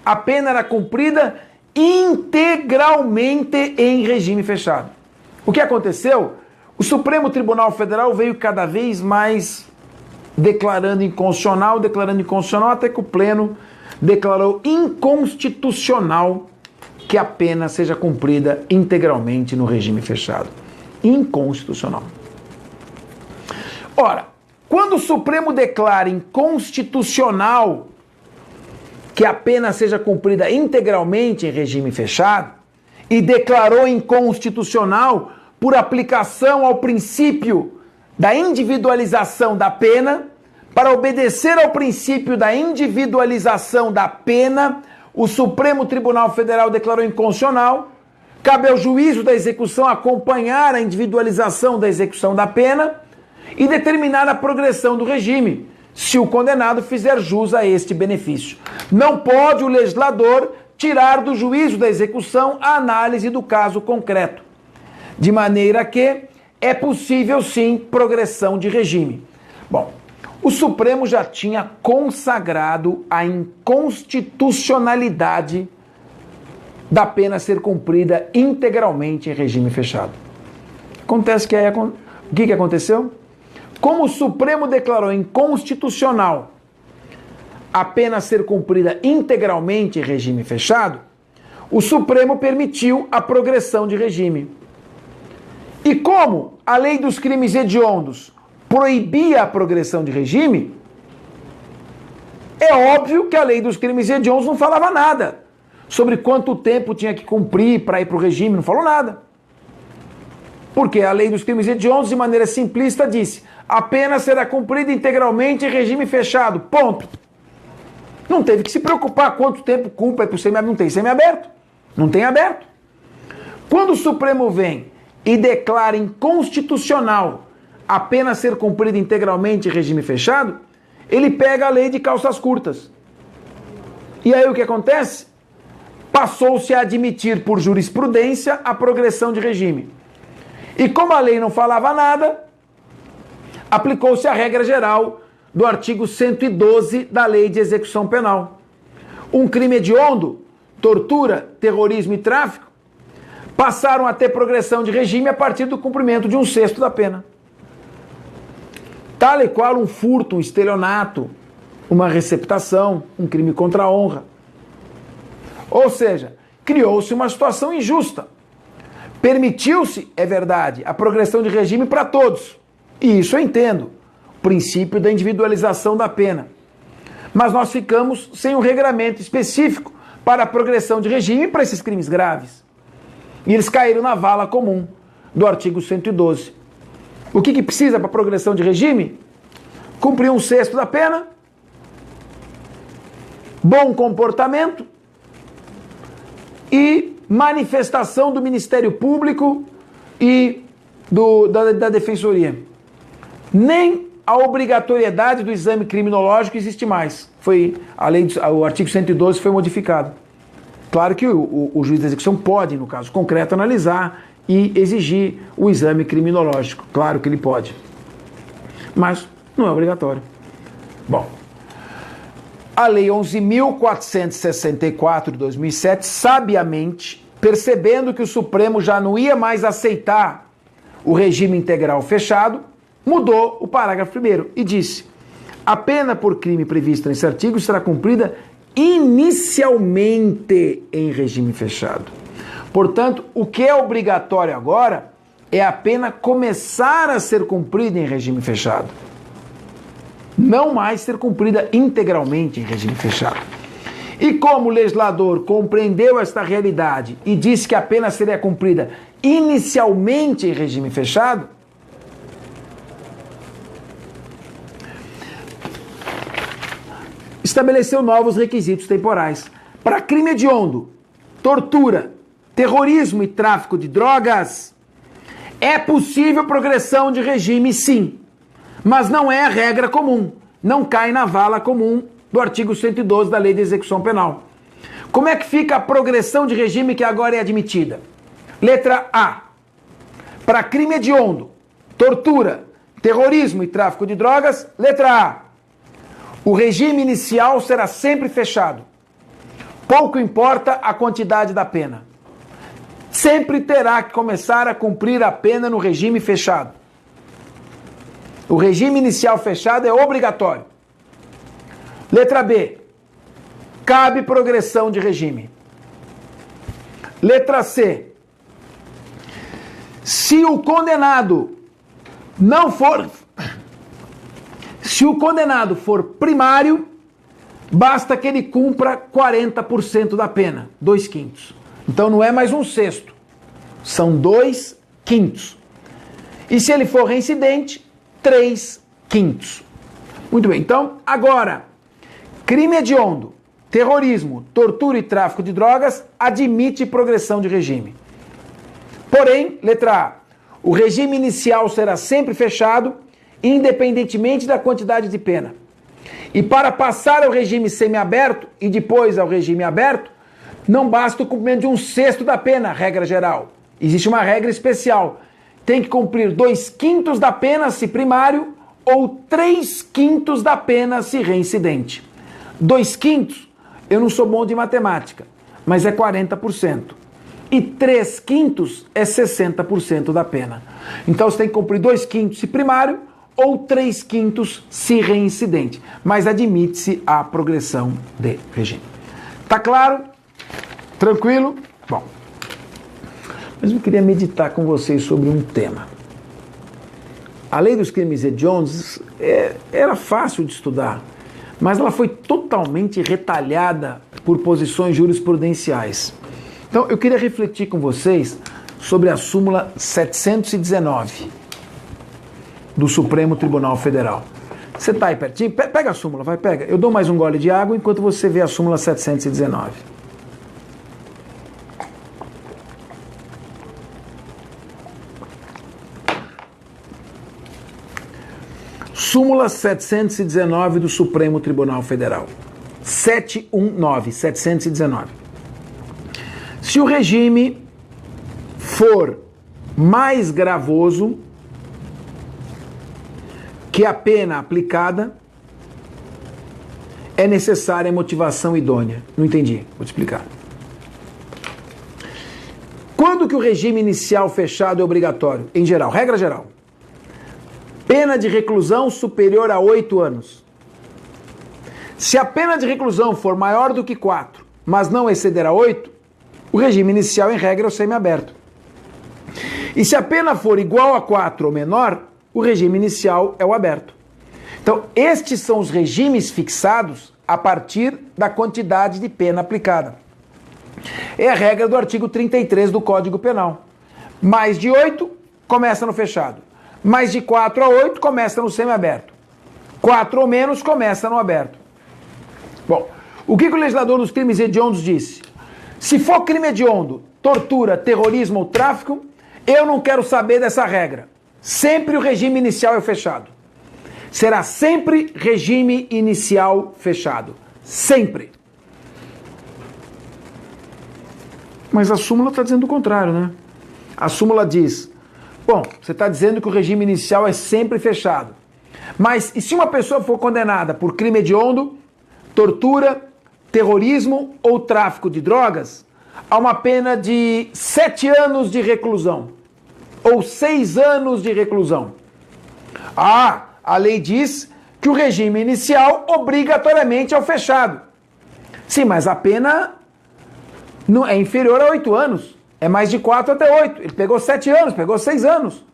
A pena era cumprida integralmente em regime fechado. O que aconteceu? O Supremo Tribunal Federal veio cada vez mais declarando inconstitucional, até que o Pleno declarou inconstitucional que a pena seja cumprida integralmente no regime fechado. Inconstitucional. Ora, quando o Supremo declara inconstitucional que a pena seja cumprida integralmente em regime fechado e declarou inconstitucional por aplicação ao princípio da individualização da pena, para obedecer ao princípio da individualização da pena, o Supremo Tribunal Federal declarou inconstitucional, cabe ao juízo da execução acompanhar a individualização da execução da pena e determinar a progressão do regime, se o condenado fizer jus a este benefício. Não pode o legislador tirar do juízo da execução a análise do caso concreto, de maneira que é possível sim progressão de regime. Bom, o Supremo já tinha consagrado a inconstitucionalidade da pena ser cumprida integralmente em regime fechado. Acontece que aí, o que aconteceu? Como o Supremo declarou inconstitucional a pena ser cumprida integralmente em regime fechado, o Supremo permitiu a progressão de regime. E como a lei dos crimes hediondos proibia a progressão de regime, é óbvio que a lei dos crimes hediondos não falava nada sobre quanto tempo tinha que cumprir para ir para o regime, não falou nada. Porque a lei dos crimes hediondos, de maneira simplista, disse: a pena será cumprida integralmente em regime fechado, ponto. Não teve que se preocupar quanto tempo cumpre para o semiaberto, não tem semiaberto, não tem aberto. Quando o Supremo vem e declara inconstitucional a pena ser cumprida integralmente em regime fechado, ele pega a lei de calças curtas. E aí o que acontece? Passou-se a admitir por jurisprudência a progressão de regime. E como a lei não falava nada, aplicou-se a regra geral do artigo 112 da Lei de Execução Penal. Um crime hediondo, tortura, terrorismo e tráfico, passaram a ter progressão de regime a partir do cumprimento de 1/6 da pena. Tal e qual um furto, um estelionato, uma receptação, um crime contra a honra. Ou seja, criou-se uma situação injusta. Permitiu-se, é verdade, a progressão de regime para todos. E isso eu entendo. O princípio da individualização da pena. Mas nós ficamos sem um regramento específico para a progressão de regime para esses crimes graves. E eles caíram na vala comum do artigo 112. O que precisa para a progressão de regime? Cumprir 1/6 da pena, bom comportamento e manifestação do Ministério Público e da Defensoria. Nem a obrigatoriedade do exame criminológico existe mais. O artigo 112 foi modificado. Claro que o juiz da execução pode, no caso concreto, analisar e exigir o exame criminológico. Claro que ele pode. Mas não é obrigatório. Bom, a Lei 11.464 de 2007, sabiamente, percebendo que o Supremo já não ia mais aceitar o regime integral fechado, mudou o parágrafo 1º e disse: a pena por crime prevista nesse artigo será cumprida inicialmente em regime fechado. Portanto, o que é obrigatório agora é a pena começar a ser cumprida em regime fechado. Não mais ser cumprida integralmente em regime fechado. E como o legislador compreendeu esta realidade e disse que a pena seria cumprida inicialmente em regime fechado, estabeleceu novos requisitos temporais. Para crime hediondo, tortura, terrorismo e tráfico de drogas, é possível progressão de regime, sim, mas não é a regra comum, não cai na vala comum do artigo 112 da Lei de Execução Penal. Como é que fica a progressão de regime que agora é admitida? Letra A. Para crime hediondo, tortura, terrorismo e tráfico de drogas, letra A. O regime inicial será sempre fechado. Pouco importa a quantidade da pena. Sempre terá que começar a cumprir a pena no regime fechado. O regime inicial fechado é obrigatório. Letra B. Cabe progressão de regime. Letra C. Se o condenado for primário, basta que ele cumpra 40% da pena, 2/5. Então não é mais 1/6, são 2/5. E se ele for reincidente, 3/5. Muito bem, então agora, crime hediondo, terrorismo, tortura e tráfico de drogas admite progressão de regime. Porém, letra A, o regime inicial será sempre fechado, independentemente da quantidade de pena. E para passar ao regime semiaberto e depois ao regime aberto, não basta o cumprimento de 1/6 da pena, regra geral. Existe uma regra especial. Tem que cumprir 2/5 da pena se primário ou 3/5 da pena se reincidente. 2/5, eu não sou bom de matemática, mas é 40%. E 3/5 é 60% da pena. Então você tem que cumprir 2/5 se primário ou 3/5 se reincidente. Mas admite-se a progressão de regime. Tá claro? Tranquilo? Bom. Mas eu queria meditar com vocês sobre um tema. A lei dos crimes hediondos era fácil de estudar, mas ela foi totalmente retalhada por posições jurisprudenciais. Então eu queria refletir com vocês sobre a súmula 719 do Supremo Tribunal Federal. Você está aí pertinho? Pega a súmula, vai, pega. Eu dou mais um gole de água enquanto você vê a súmula 719. Súmula 719 do Supremo Tribunal Federal. 719. Se o regime for mais gravoso que a pena aplicada, é necessária motivação idônea. Não entendi, vou te explicar. Quando que o regime inicial fechado é obrigatório? Em geral, regra geral. Pena de reclusão superior a 8 anos. Se a pena de reclusão for maior do que 4, mas não exceder a 8, o regime inicial, em regra, é o semiaberto. E se a pena for igual a 4 ou menor, o regime inicial é o aberto. Então, estes são os regimes fixados a partir da quantidade de pena aplicada. É a regra do artigo 33 do Código Penal. Mais de 8, começa no fechado. Mais de 4 a 8, começa no semiaberto. 4 ou menos, começa no aberto. Bom, o que o legislador dos crimes hediondos disse? Se for crime hediondo, tortura, terrorismo ou tráfico, eu não quero saber dessa regra. Sempre o regime inicial é o fechado. será sempre regime inicial fechado. Sempre. Mas a súmula está dizendo o contrário, né? A súmula diz, bom, você está dizendo que o regime inicial é sempre fechado. Mas e se uma pessoa for condenada por crime hediondo, tortura, terrorismo ou tráfico de drogas, há uma pena de 7 anos de reclusão ou 6 anos de reclusão. A lei diz que o regime inicial obrigatoriamente é o fechado. Sim, mas a pena não é inferior a 8 anos. É mais de 4 até 8. Ele pegou 7 anos, pegou 6 anos.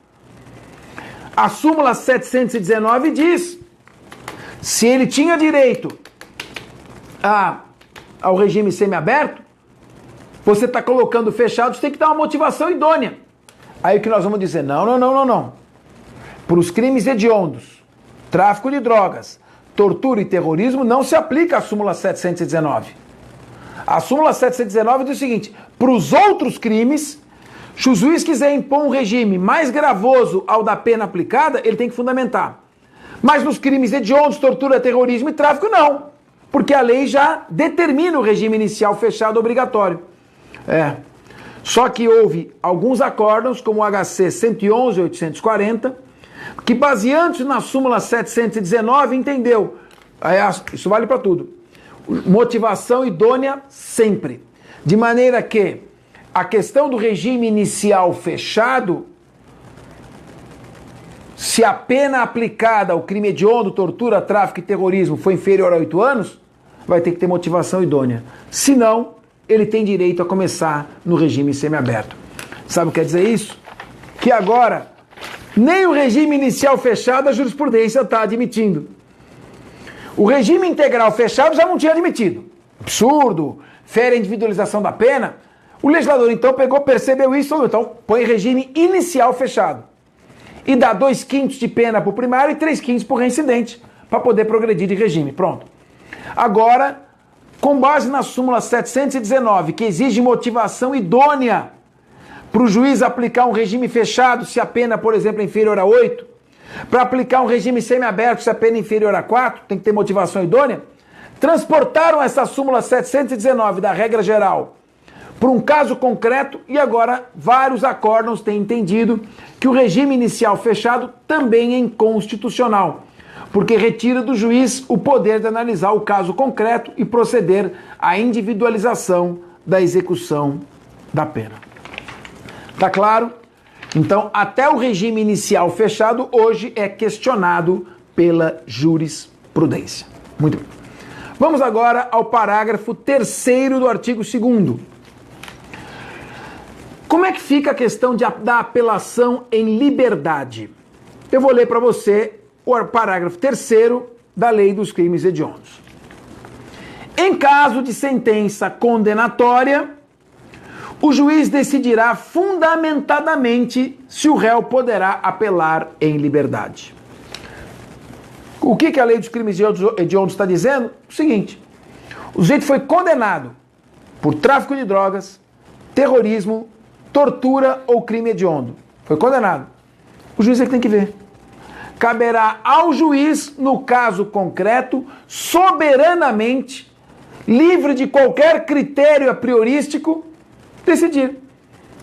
A súmula 719 diz, se ele tinha direito ao regime semiaberto, você está colocando fechado, você tem que dar uma motivação idônea. Aí o que nós vamos dizer? Não. Para os crimes hediondos, tráfico de drogas, tortura e terrorismo, não se aplica a súmula 719. A súmula 719 diz o seguinte, para os outros crimes, se o juiz quiser impor um regime mais gravoso ao da pena aplicada, ele tem que fundamentar. Mas nos crimes hediondos, tortura, terrorismo e tráfico, não. Porque a lei já determina o regime inicial fechado obrigatório. Só que houve alguns acórdãos, como o HC 111 e 840, que baseando-se na súmula 719, entendeu. Isso vale para tudo. Motivação idônea sempre. De maneira que a questão do regime inicial fechado, se a pena aplicada ao crime hediondo, tortura, tráfico e terrorismo for inferior a 8 anos, vai ter que ter motivação idônea. Se não, ele tem direito a começar no regime semiaberto. Sabe o que quer dizer isso? Que agora, nem o regime inicial fechado a jurisprudência está admitindo. O regime integral fechado já não tinha admitido. Absurdo, fere a individualização da pena. O legislador então percebeu isso, então põe regime inicial fechado. E dá 2/5 de pena para o primário e 3/5 para o reincidente, para poder progredir de regime. Pronto. Agora, com base na súmula 719, que exige motivação idônea para o juiz aplicar um regime fechado se a pena, por exemplo, é inferior a 8, para aplicar um regime semiaberto se a pena é inferior a 4, tem que ter motivação idônea, transportaram essa súmula 719 da regra geral para um caso concreto e agora vários acórdãos têm entendido que o regime inicial fechado também é inconstitucional, porque retira do juiz o poder de analisar o caso concreto e proceder à individualização da execução da pena. Tá claro? Então, até o regime inicial fechado hoje é questionado pela jurisprudência. Muito bem. Vamos agora ao parágrafo 3º do artigo 2º. Como é que fica a questão da apelação em liberdade? Eu vou ler para você o parágrafo 3º da Lei dos Crimes Hediondos. Em caso de sentença condenatória, o juiz decidirá fundamentadamente se o réu poderá apelar em liberdade. O que a Lei dos Crimes Hediondos está dizendo? O seguinte, o sujeito foi condenado por tráfico de drogas, terrorismo, tortura ou crime hediondo. Foi condenado. O juiz é que tem que ver. Caberá ao juiz, no caso concreto, soberanamente, livre de qualquer critério a priorístico, decidir.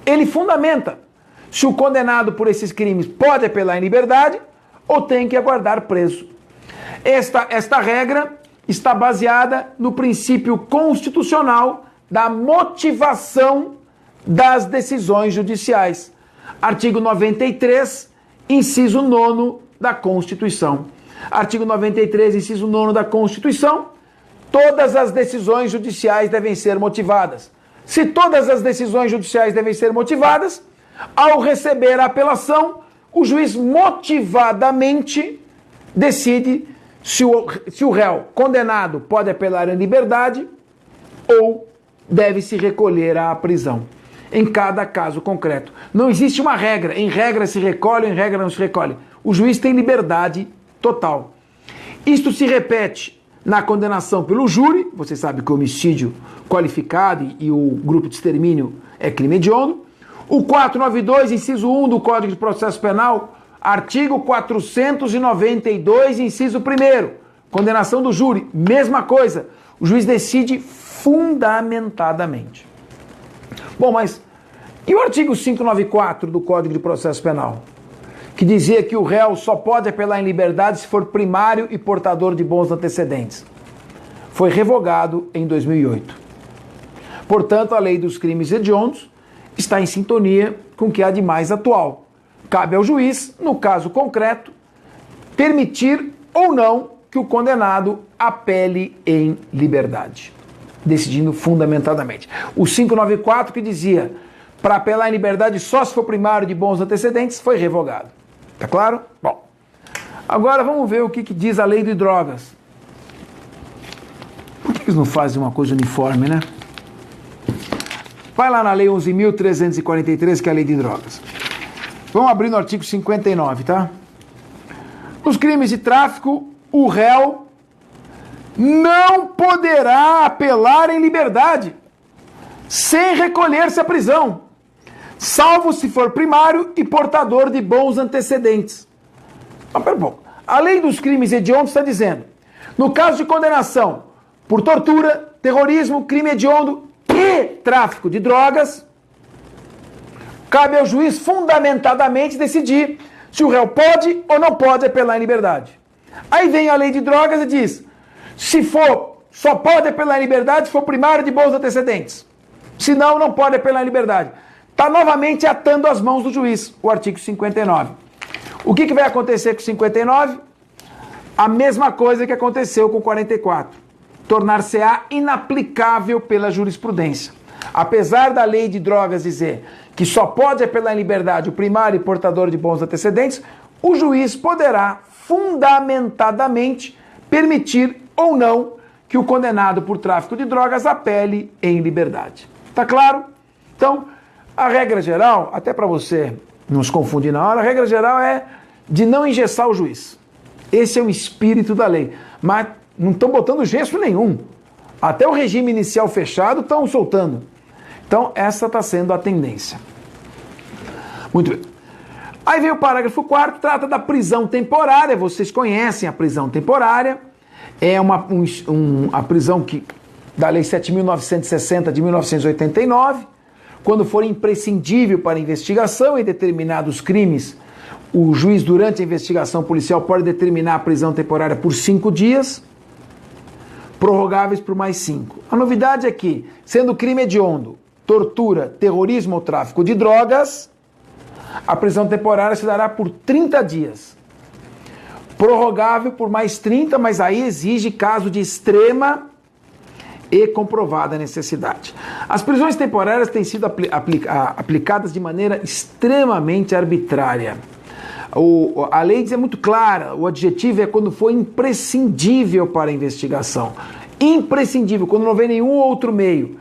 Ele fundamenta se o condenado por esses crimes pode apelar em liberdade ou tem que aguardar preso. Esta regra está baseada no princípio constitucional da motivação das decisões judiciais. Artigo 93, inciso 9º da Constituição. Artigo 93, inciso 9º da Constituição, todas as decisões judiciais devem ser motivadas. Se todas as decisões judiciais devem ser motivadas, ao receber a apelação, o juiz motivadamente decide se o réu condenado pode apelar em liberdade ou deve se recolher à prisão. Em cada caso concreto. Não existe uma regra. Em regra se recolhe, em regra não se recolhe. O juiz tem liberdade total. Isto se repete na condenação pelo júri. Você sabe que o homicídio qualificado e o grupo de extermínio é crime hediondo. O 492, inciso 1 do Código de Processo Penal, Artigo 492, inciso 1º, condenação do júri, mesma coisa. O juiz decide fundamentadamente. Bom, mas e o artigo 594 do Código de Processo Penal? Que dizia que o réu só pode apelar em liberdade se for primário e portador de bons antecedentes. Foi revogado em 2008. Portanto, a lei dos crimes hediondos está em sintonia com o que há de mais atual. Cabe ao juiz, no caso concreto, permitir ou não que o condenado apele em liberdade, decidindo fundamentadamente. O 594 que dizia para apelar em liberdade só se for primário de bons antecedentes foi revogado. Tá claro? Bom, agora vamos ver o que diz a lei de drogas. Por que eles não fazem uma coisa uniforme, né? Vai lá na lei 11.343, que é a lei de drogas. Vamos abrir no artigo 59, tá? Nos crimes de tráfico, o réu não poderá apelar em liberdade sem recolher-se à prisão, salvo se for primário e portador de bons antecedentes. Mas pera um pouco. A lei dos crimes hediondos está dizendo, no caso de condenação por tortura, terrorismo, crime hediondo e tráfico de drogas, cabe ao juiz fundamentadamente decidir se o réu pode ou não pode apelar em liberdade. Aí vem a lei de drogas e diz, se for, só pode apelar em liberdade se for primário de bons antecedentes. Se não, não pode apelar em liberdade. Está novamente atando as mãos do juiz, o artigo 59. O que vai acontecer com 59? A mesma coisa que aconteceu com 44. Tornar-se-á inaplicável pela jurisprudência. Apesar da lei de drogas dizer que só pode apelar em liberdade o primário e portador de bons antecedentes, o juiz poderá fundamentadamente permitir ou não que o condenado por tráfico de drogas apele em liberdade. Tá claro? Então, a regra geral, até para você não se confundir na hora, a regra geral é de não engessar o juiz. Esse é o espírito da lei. Mas não estão botando gesso nenhum. Até o regime inicial fechado estão soltando. Então, essa está sendo a tendência. Muito bem. Aí vem o parágrafo 4º, trata da prisão temporária. Vocês conhecem a prisão temporária. É a prisão da Lei 7.960 de 1989, quando for imprescindível para a investigação em determinados crimes, o juiz, durante a investigação policial, pode determinar a prisão temporária por 5 dias, prorrogáveis por mais 5. A novidade é que, sendo crime hediondo, tortura, terrorismo ou tráfico de drogas, a prisão temporária se dará por 30 dias. Prorrogável por mais 30, mas aí exige caso de extrema e comprovada necessidade. As prisões temporárias têm sido aplicadas de maneira extremamente arbitrária. A lei diz, é muito clara, o adjetivo é quando for imprescindível para a investigação. Imprescindível, quando não vê nenhum outro meio.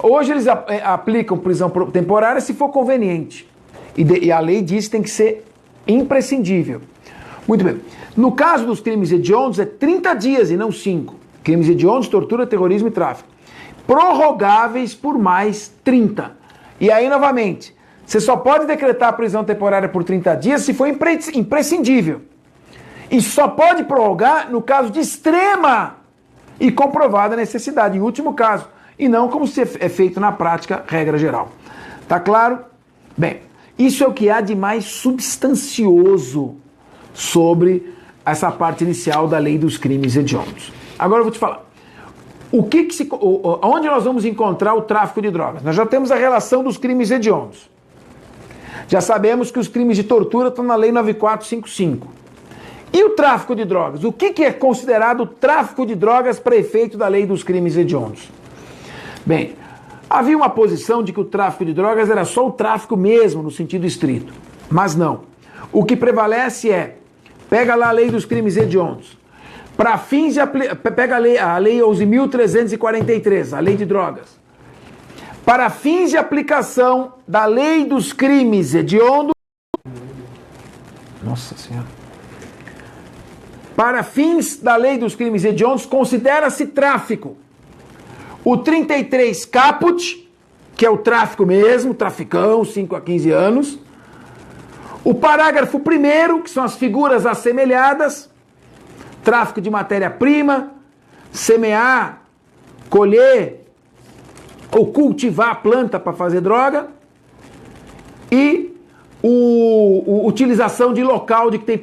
Hoje eles aplicam prisão temporária se for conveniente. E a lei diz que tem que ser imprescindível. Muito bem. No caso dos crimes hediondos é 30 dias e não 5. Crimes hediondos, tortura, terrorismo e tráfico. Prorrogáveis por mais 30. E aí, novamente, você só pode decretar a prisão temporária por 30 dias se for imprescindível. E só pode prorrogar no caso de extrema e comprovada necessidade, em último caso. E não como se é feito na prática, regra geral. Tá claro? Bem, isso é o que há de mais substancioso sobre essa parte inicial da lei dos crimes hediondos. Agora eu vou te falar. Onde nós vamos encontrar o tráfico de drogas? Nós já temos a relação dos crimes hediondos. Já sabemos que os crimes de tortura estão na lei 9455. E o tráfico de drogas? O que é considerado tráfico de drogas para efeito da lei dos crimes hediondos? Bem, havia uma posição de que o tráfico de drogas era só o tráfico mesmo, no sentido estrito. Mas não. O que prevalece é, pega lá a lei dos crimes hediondos. Para fins de pega a lei 11.343, a lei de drogas. Para fins de aplicação da lei dos crimes hediondos. Nossa Senhora. Para fins da lei dos crimes hediondos, considera-se tráfico o 33 caput, que é o tráfico mesmo, traficão, 5 a 15 anos. O parágrafo 1º, que são as figuras assemelhadas, tráfico de matéria-prima, semear, colher ou cultivar a planta para fazer droga, e utilização de local de que tem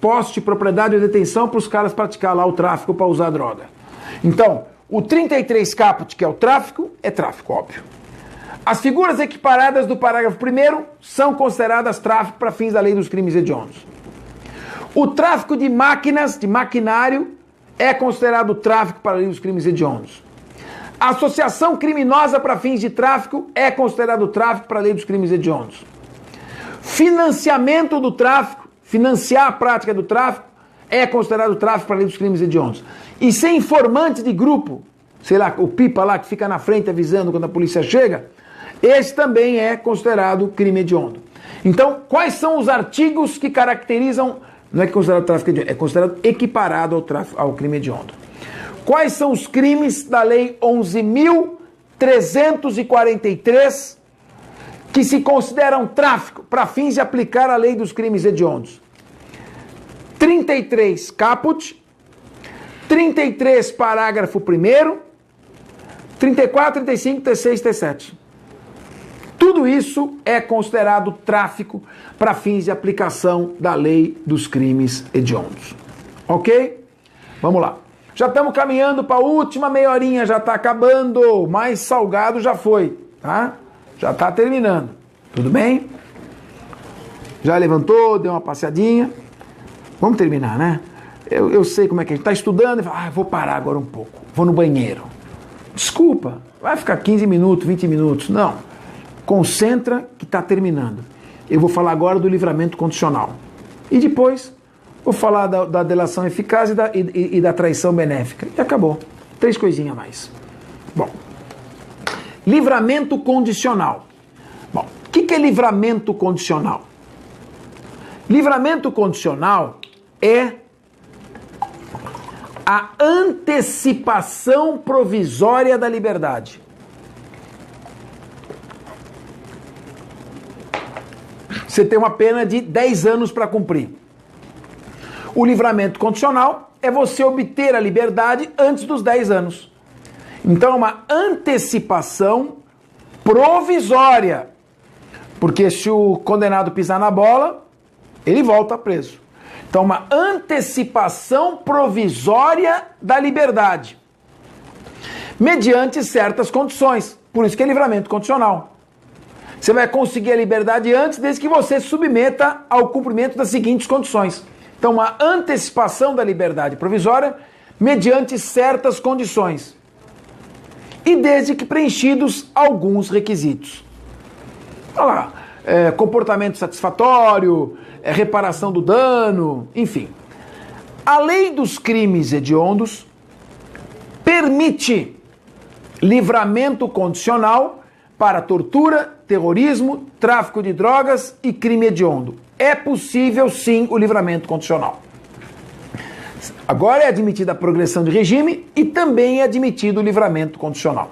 posse, propriedade ou detenção para os caras praticar lá o tráfico para usar droga. Então, o 33 caput, que é o tráfico, é tráfico, óbvio. As figuras equiparadas do parágrafo 1º são consideradas tráfico para fins da lei dos crimes hediondos. O tráfico de máquinas, de maquinário, é considerado tráfico para a lei dos crimes hediondos. A associação criminosa para fins de tráfico é considerado tráfico para a lei dos crimes hediondos. Financiamento do tráfico, financiar a prática do tráfico, é considerado tráfico para a lei dos crimes hediondos. E ser informante de grupo, sei lá, o pipa lá que fica na frente avisando quando a polícia chega, esse também é considerado crime hediondo. Então, quais são os artigos que caracterizam, não é considerado tráfico hediondo, é considerado equiparado ao crime hediondo. Quais são os crimes da lei 11.343 que se consideram tráfico para fins de aplicar a lei dos crimes hediondos? 33 caput, 33 parágrafo 1º, 34, 35, 36, 37. Tudo isso é considerado tráfico para fins de aplicação da lei dos crimes hediondos. Ok? Vamos lá. Já estamos caminhando para a última meia horinha, já está acabando. Mais salgado já foi, tá? Já está terminando. Tudo bem? Já levantou, deu uma passeadinha. Vamos terminar, né? Eu sei como é que a gente está estudando e fala, vou parar agora um pouco. Vou no banheiro. Desculpa, vai ficar 15 minutos, 20 minutos. Não. Concentra que está terminando. Eu vou falar agora do livramento condicional. E depois vou falar da delação eficaz e da traição benéfica. E acabou. 3 coisinhas a mais. Bom. Livramento condicional. Bom, o que é livramento condicional? Livramento condicional é a antecipação provisória da liberdade. Você tem uma pena de 10 anos para cumprir. O livramento condicional é você obter a liberdade antes dos 10 anos. Então é uma antecipação provisória. Porque se o condenado pisar na bola, ele volta preso. Então uma antecipação provisória da liberdade. Mediante certas condições. Por isso que é livramento condicional. Você vai conseguir a liberdade antes, desde que você se submeta ao cumprimento das seguintes condições. Então, uma antecipação da liberdade provisória mediante certas condições. E desde que preenchidos alguns requisitos. Olha lá, comportamento satisfatório, reparação do dano, enfim. A lei dos crimes hediondos permite livramento condicional para tortura, terrorismo, tráfico de drogas e crime hediondo. É possível, sim, o livramento condicional. Agora é admitida a progressão de regime e também é admitido o livramento condicional.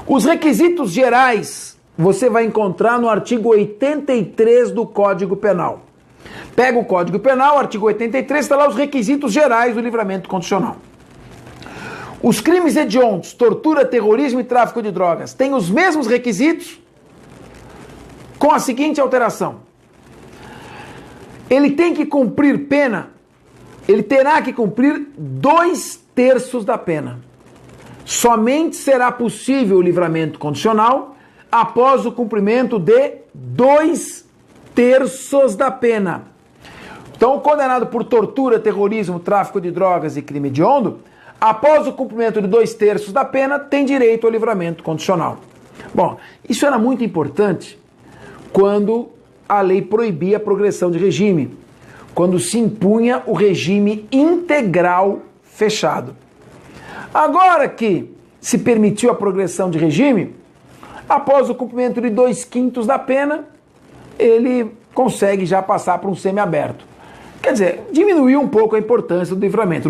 Os requisitos gerais você vai encontrar no artigo 83 do Código Penal. Pega o Código Penal, artigo 83, está lá os requisitos gerais do livramento condicional. Os crimes hediondos, tortura, terrorismo e tráfico de drogas, têm os mesmos requisitos com a seguinte alteração. Ele tem que cumprir pena, ele terá que cumprir 2/3 da pena. Somente será possível o livramento condicional após o cumprimento de 2/3 da pena. Então, o condenado por tortura, terrorismo, tráfico de drogas e crime hediondo, após o cumprimento de 2/3 da pena, tem direito ao livramento condicional. Bom, isso era muito importante quando a lei proibia a progressão de regime, quando se impunha o regime integral fechado. Agora que se permitiu a progressão de regime, após o cumprimento de 2/5 da pena, ele consegue já passar para um semiaberto. Quer dizer, diminuiu um pouco a importância do livramento.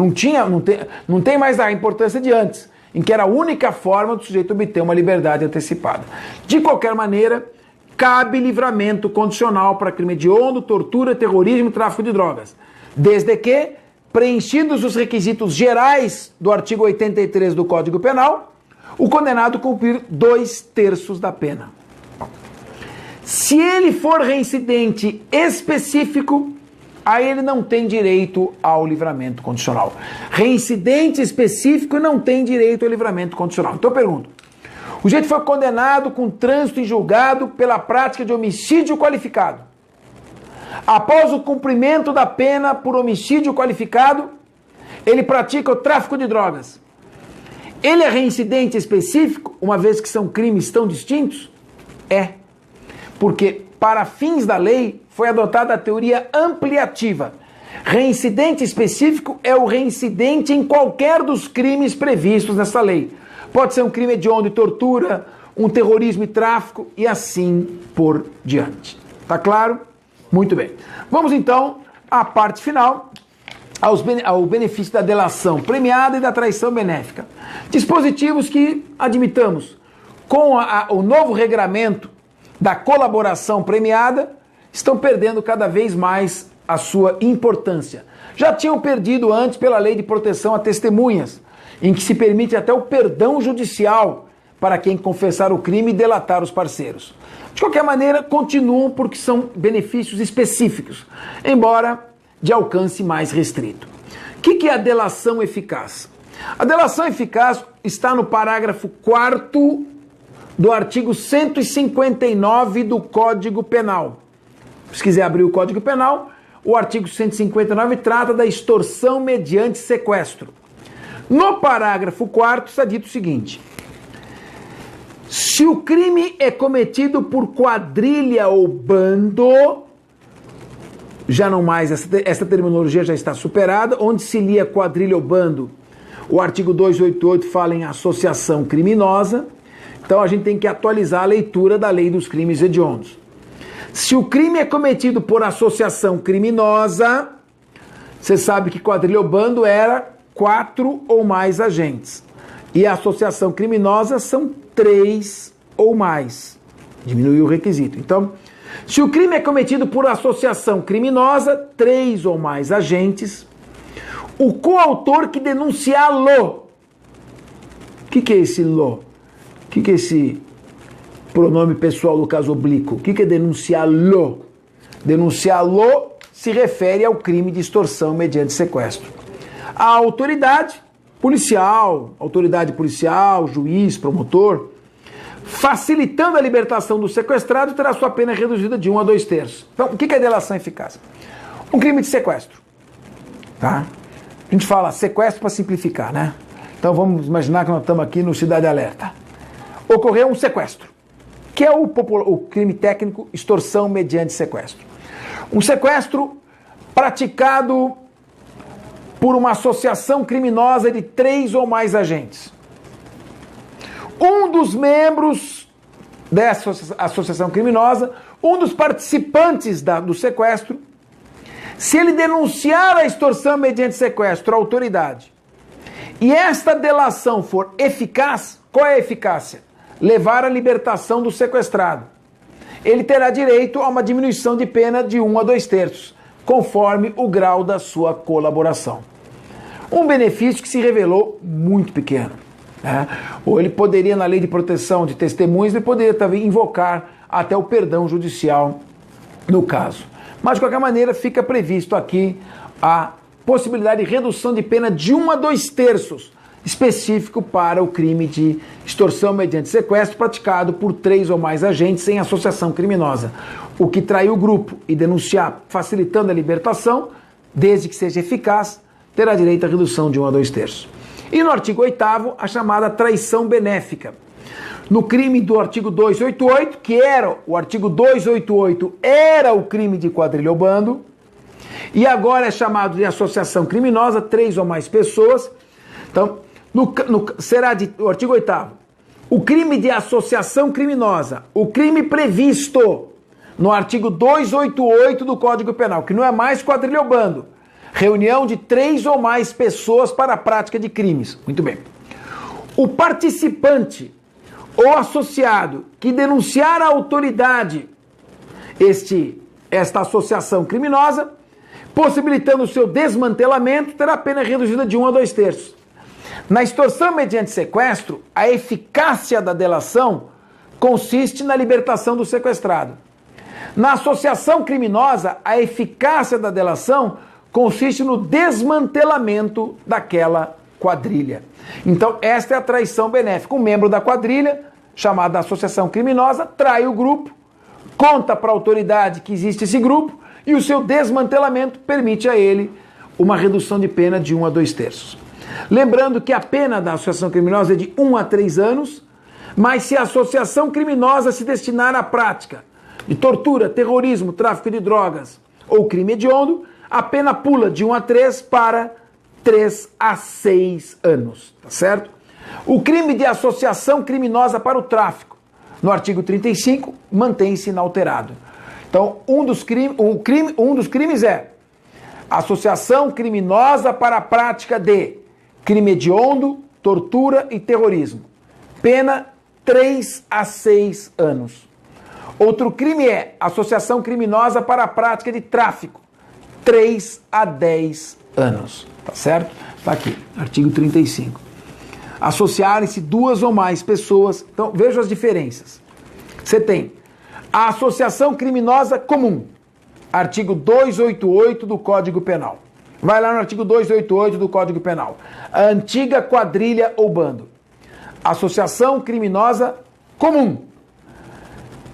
Não tem mais a importância de antes, em que era a única forma do sujeito obter uma liberdade antecipada. De qualquer maneira, cabe livramento condicional para crime hediondo, tortura, terrorismo e tráfico de drogas, desde que, preenchidos os requisitos gerais do artigo 83 do Código Penal, o condenado cumprir 2/3 da pena. Se ele for reincidente específico, aí ele não tem direito ao livramento condicional. Reincidente específico não tem direito ao livramento condicional. Então eu pergunto, o sujeito foi condenado com trânsito em julgado pela prática de homicídio qualificado. Após o cumprimento da pena por homicídio qualificado, ele pratica o tráfico de drogas. Ele é reincidente específico, uma vez que são crimes tão distintos? É. Porque, para fins da lei, foi adotada a teoria ampliativa. Reincidente específico é o reincidente em qualquer dos crimes previstos nessa lei. Pode ser um crime hediondo e tortura, um terrorismo e tráfico, e assim por diante. Tá claro? Muito bem. Vamos então à parte final, ao benefício da delação premiada e da traição benéfica. Dispositivos que, admitamos, com o novo regramento da colaboração premiada, estão perdendo cada vez mais a sua importância. Já tinham perdido antes pela Lei de Proteção a Testemunhas, em que se permite até o perdão judicial para quem confessar o crime e delatar os parceiros. De qualquer maneira, continuam porque são benefícios específicos, embora de alcance mais restrito. O que é a delação eficaz? A delação eficaz está no parágrafo 4º do artigo 159 do Código Penal. Se quiser abrir o Código Penal, o artigo 159 trata da extorsão mediante sequestro. No parágrafo 4º está dito o seguinte: se o crime é cometido por quadrilha ou bando, já não mais, essa terminologia já está superada, onde se lia quadrilha ou bando, o artigo 288 fala em associação criminosa, então a gente tem que atualizar a leitura da lei dos crimes hediondos. Se o crime é cometido por associação criminosa, você sabe que quadrilha ou bando era 4 ou mais agentes. E a associação criminosa são 3 ou mais. Diminuiu o requisito. Então, se o crime é cometido por associação criminosa, 3 ou mais agentes, o coautor que denunciá-lo. O que é esse lo? O que é esse pronome pessoal do caso oblíquo? O que é denunciá-lo? Denunciá-lo se refere ao crime de extorsão mediante sequestro. A autoridade policial, juiz, promotor, facilitando a libertação do sequestrado, terá sua pena reduzida de 1 a 2/3. Então, o que é delação eficaz? Um crime de sequestro. Tá? A gente fala sequestro para simplificar, né? Então vamos imaginar que nós estamos aqui no Cidade Alerta. Ocorreu um sequestro, que é o crime técnico extorsão mediante sequestro. Um sequestro praticado por uma associação criminosa de 3 ou mais agentes. Um dos membros dessa associação criminosa, um dos participantes do sequestro, se ele denunciar a extorsão mediante sequestro à autoridade e esta delação for eficaz, qual é a eficácia? Levar à libertação do sequestrado. Ele terá direito a uma diminuição de pena de 1 a 2/3, conforme o grau da sua colaboração. Um benefício que se revelou muito pequeno. Né? Ou ele poderia, na lei de proteção de testemunhas, ele poderia também invocar até o perdão judicial no caso. Mas, de qualquer maneira, fica previsto aqui a possibilidade de redução de pena de 1 a 2/3, específico para o crime de extorsão mediante sequestro praticado por 3 ou mais agentes em associação criminosa. O que trair o grupo e denunciar, facilitando a libertação, desde que seja eficaz, terá direito à redução de 1 a 2/3. E no artigo 8º, a chamada traição benéfica. No crime do artigo 288, que era o artigo 288, era o crime de quadrilha ou bando, e agora é chamado de associação criminosa, 3 ou mais pessoas. Então, será o artigo 8º, o crime de associação criminosa, o crime previsto no artigo 288 do Código Penal, que não é mais quadrilha ou bando, reunião de 3 ou mais pessoas para a prática de crimes. Muito bem. O participante ou associado que denunciar à autoridade esta associação criminosa, possibilitando o seu desmantelamento, terá a pena reduzida de 1 a 2 terços. Na extorsão mediante sequestro, a eficácia da delação consiste na libertação do sequestrado. Na associação criminosa, a eficácia da delação consiste no desmantelamento daquela quadrilha. Então, esta é a traição benéfica. Um membro da quadrilha, chamada associação criminosa, trai o grupo, conta para a autoridade que existe esse grupo e o seu desmantelamento permite a ele uma redução de pena de 1 a 2 terços. Lembrando que a pena da associação criminosa é de 1 a 3 anos, mas se a associação criminosa se destinar à prática de tortura, terrorismo, tráfico de drogas ou crime hediondo, a pena pula de 1 a 3 para 3 a 6 anos, tá certo? O crime de associação criminosa para o tráfico, no artigo 35, mantém-se inalterado. Então, um dos crimes é associação criminosa para a prática de crime hediondo, tortura e terrorismo. Pena 3 a 6 anos. Outro crime é associação criminosa para a prática de tráfico. 3 a 10 anos. Tá certo? Está aqui, artigo 35. Associarem-se 2 ou mais pessoas. Então, vejam as diferenças. Você tem a associação criminosa comum. Artigo 288 do Código Penal. Vai lá no artigo 288 do Código Penal. A antiga quadrilha ou bando. Associação criminosa comum.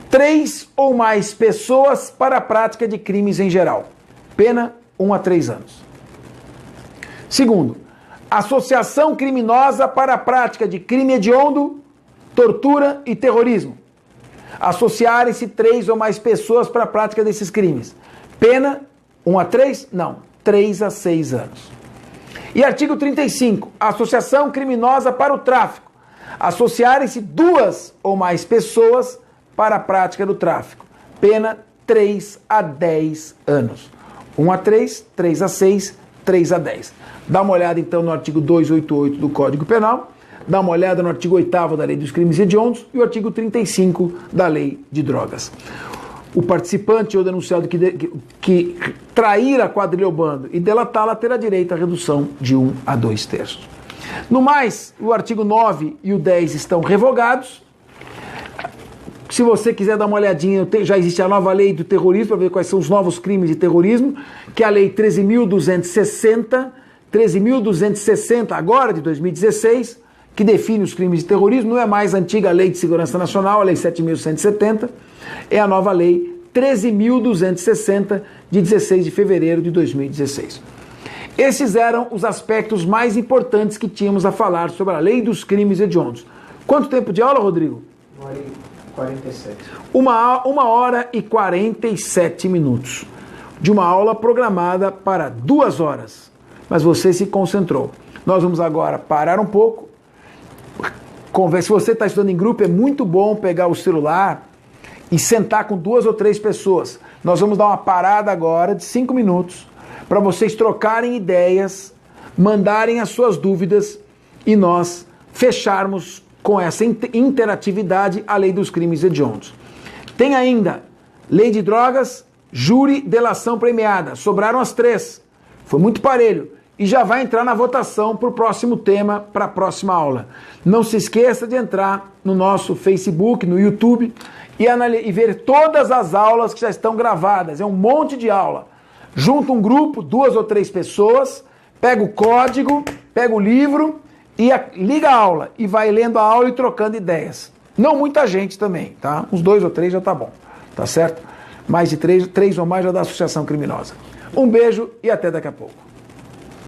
3 ou mais pessoas para a prática de crimes em geral. Pena 1 a 3 anos. Segundo, associação criminosa para a prática de crime hediondo, tortura e terrorismo. Associarem-se 3 ou mais pessoas para a prática desses crimes. Pena 1 a 3? Não, 3 a 6 anos. E artigo 35, associação criminosa para o tráfico. Associarem-se 2 ou mais pessoas para a prática do tráfico. Pena 3 a 10 anos. 1 a 3, 3 a 6, 3 a 10. Dá uma olhada então no artigo 288 do Código Penal, dá uma olhada no artigo 8º da Lei dos Crimes Hediondos e o artigo 35 da Lei de Drogas. O participante ou denunciado que trair a quadrilha ou bando e delatá-la terá direito à redução de 1 a 2 terços. No mais, o artigo 9 e o 10 estão revogados. Se você quiser dar uma olhadinha, já existe a nova lei do terrorismo, para ver quais são os novos crimes de terrorismo, que é a lei 13.260, agora de 2016, que define os crimes de terrorismo. Não é mais a antiga Lei de Segurança Nacional, a Lei 7.170, é a nova Lei 13.260, de 16 de fevereiro de 2016. Esses eram os aspectos mais importantes que tínhamos a falar sobre a Lei dos Crimes Hediondos. Quanto tempo de aula, Rodrigo? 1h47. 1 hora e 47 minutos. De uma aula programada para 2 horas. Mas você se concentrou. Nós vamos agora parar um pouco. Se você está estudando em grupo, é muito bom pegar o celular e sentar com 2 ou 3 pessoas. Nós vamos dar uma parada agora de 5 minutos para vocês trocarem ideias, mandarem as suas dúvidas e nós fecharmos com essa interatividade a Lei dos Crimes Hediondos. Tem ainda Lei de Drogas, Júri, Delação Premiada. Sobraram as 3. Foi muito parelho. E já vai entrar na votação para o próximo tema, para a próxima aula. Não se esqueça de entrar no nosso Facebook, no YouTube, e ver todas as aulas que já estão gravadas. É um monte de aula. Junta um grupo, 2 ou 3 pessoas, pega o código, pega o livro e liga a aula. E vai lendo a aula e trocando ideias. Não muita gente também, tá? Uns 2 ou 3 já tá bom, tá certo? Mais de 3 ou mais já dá associação criminosa. Um beijo e até daqui a pouco.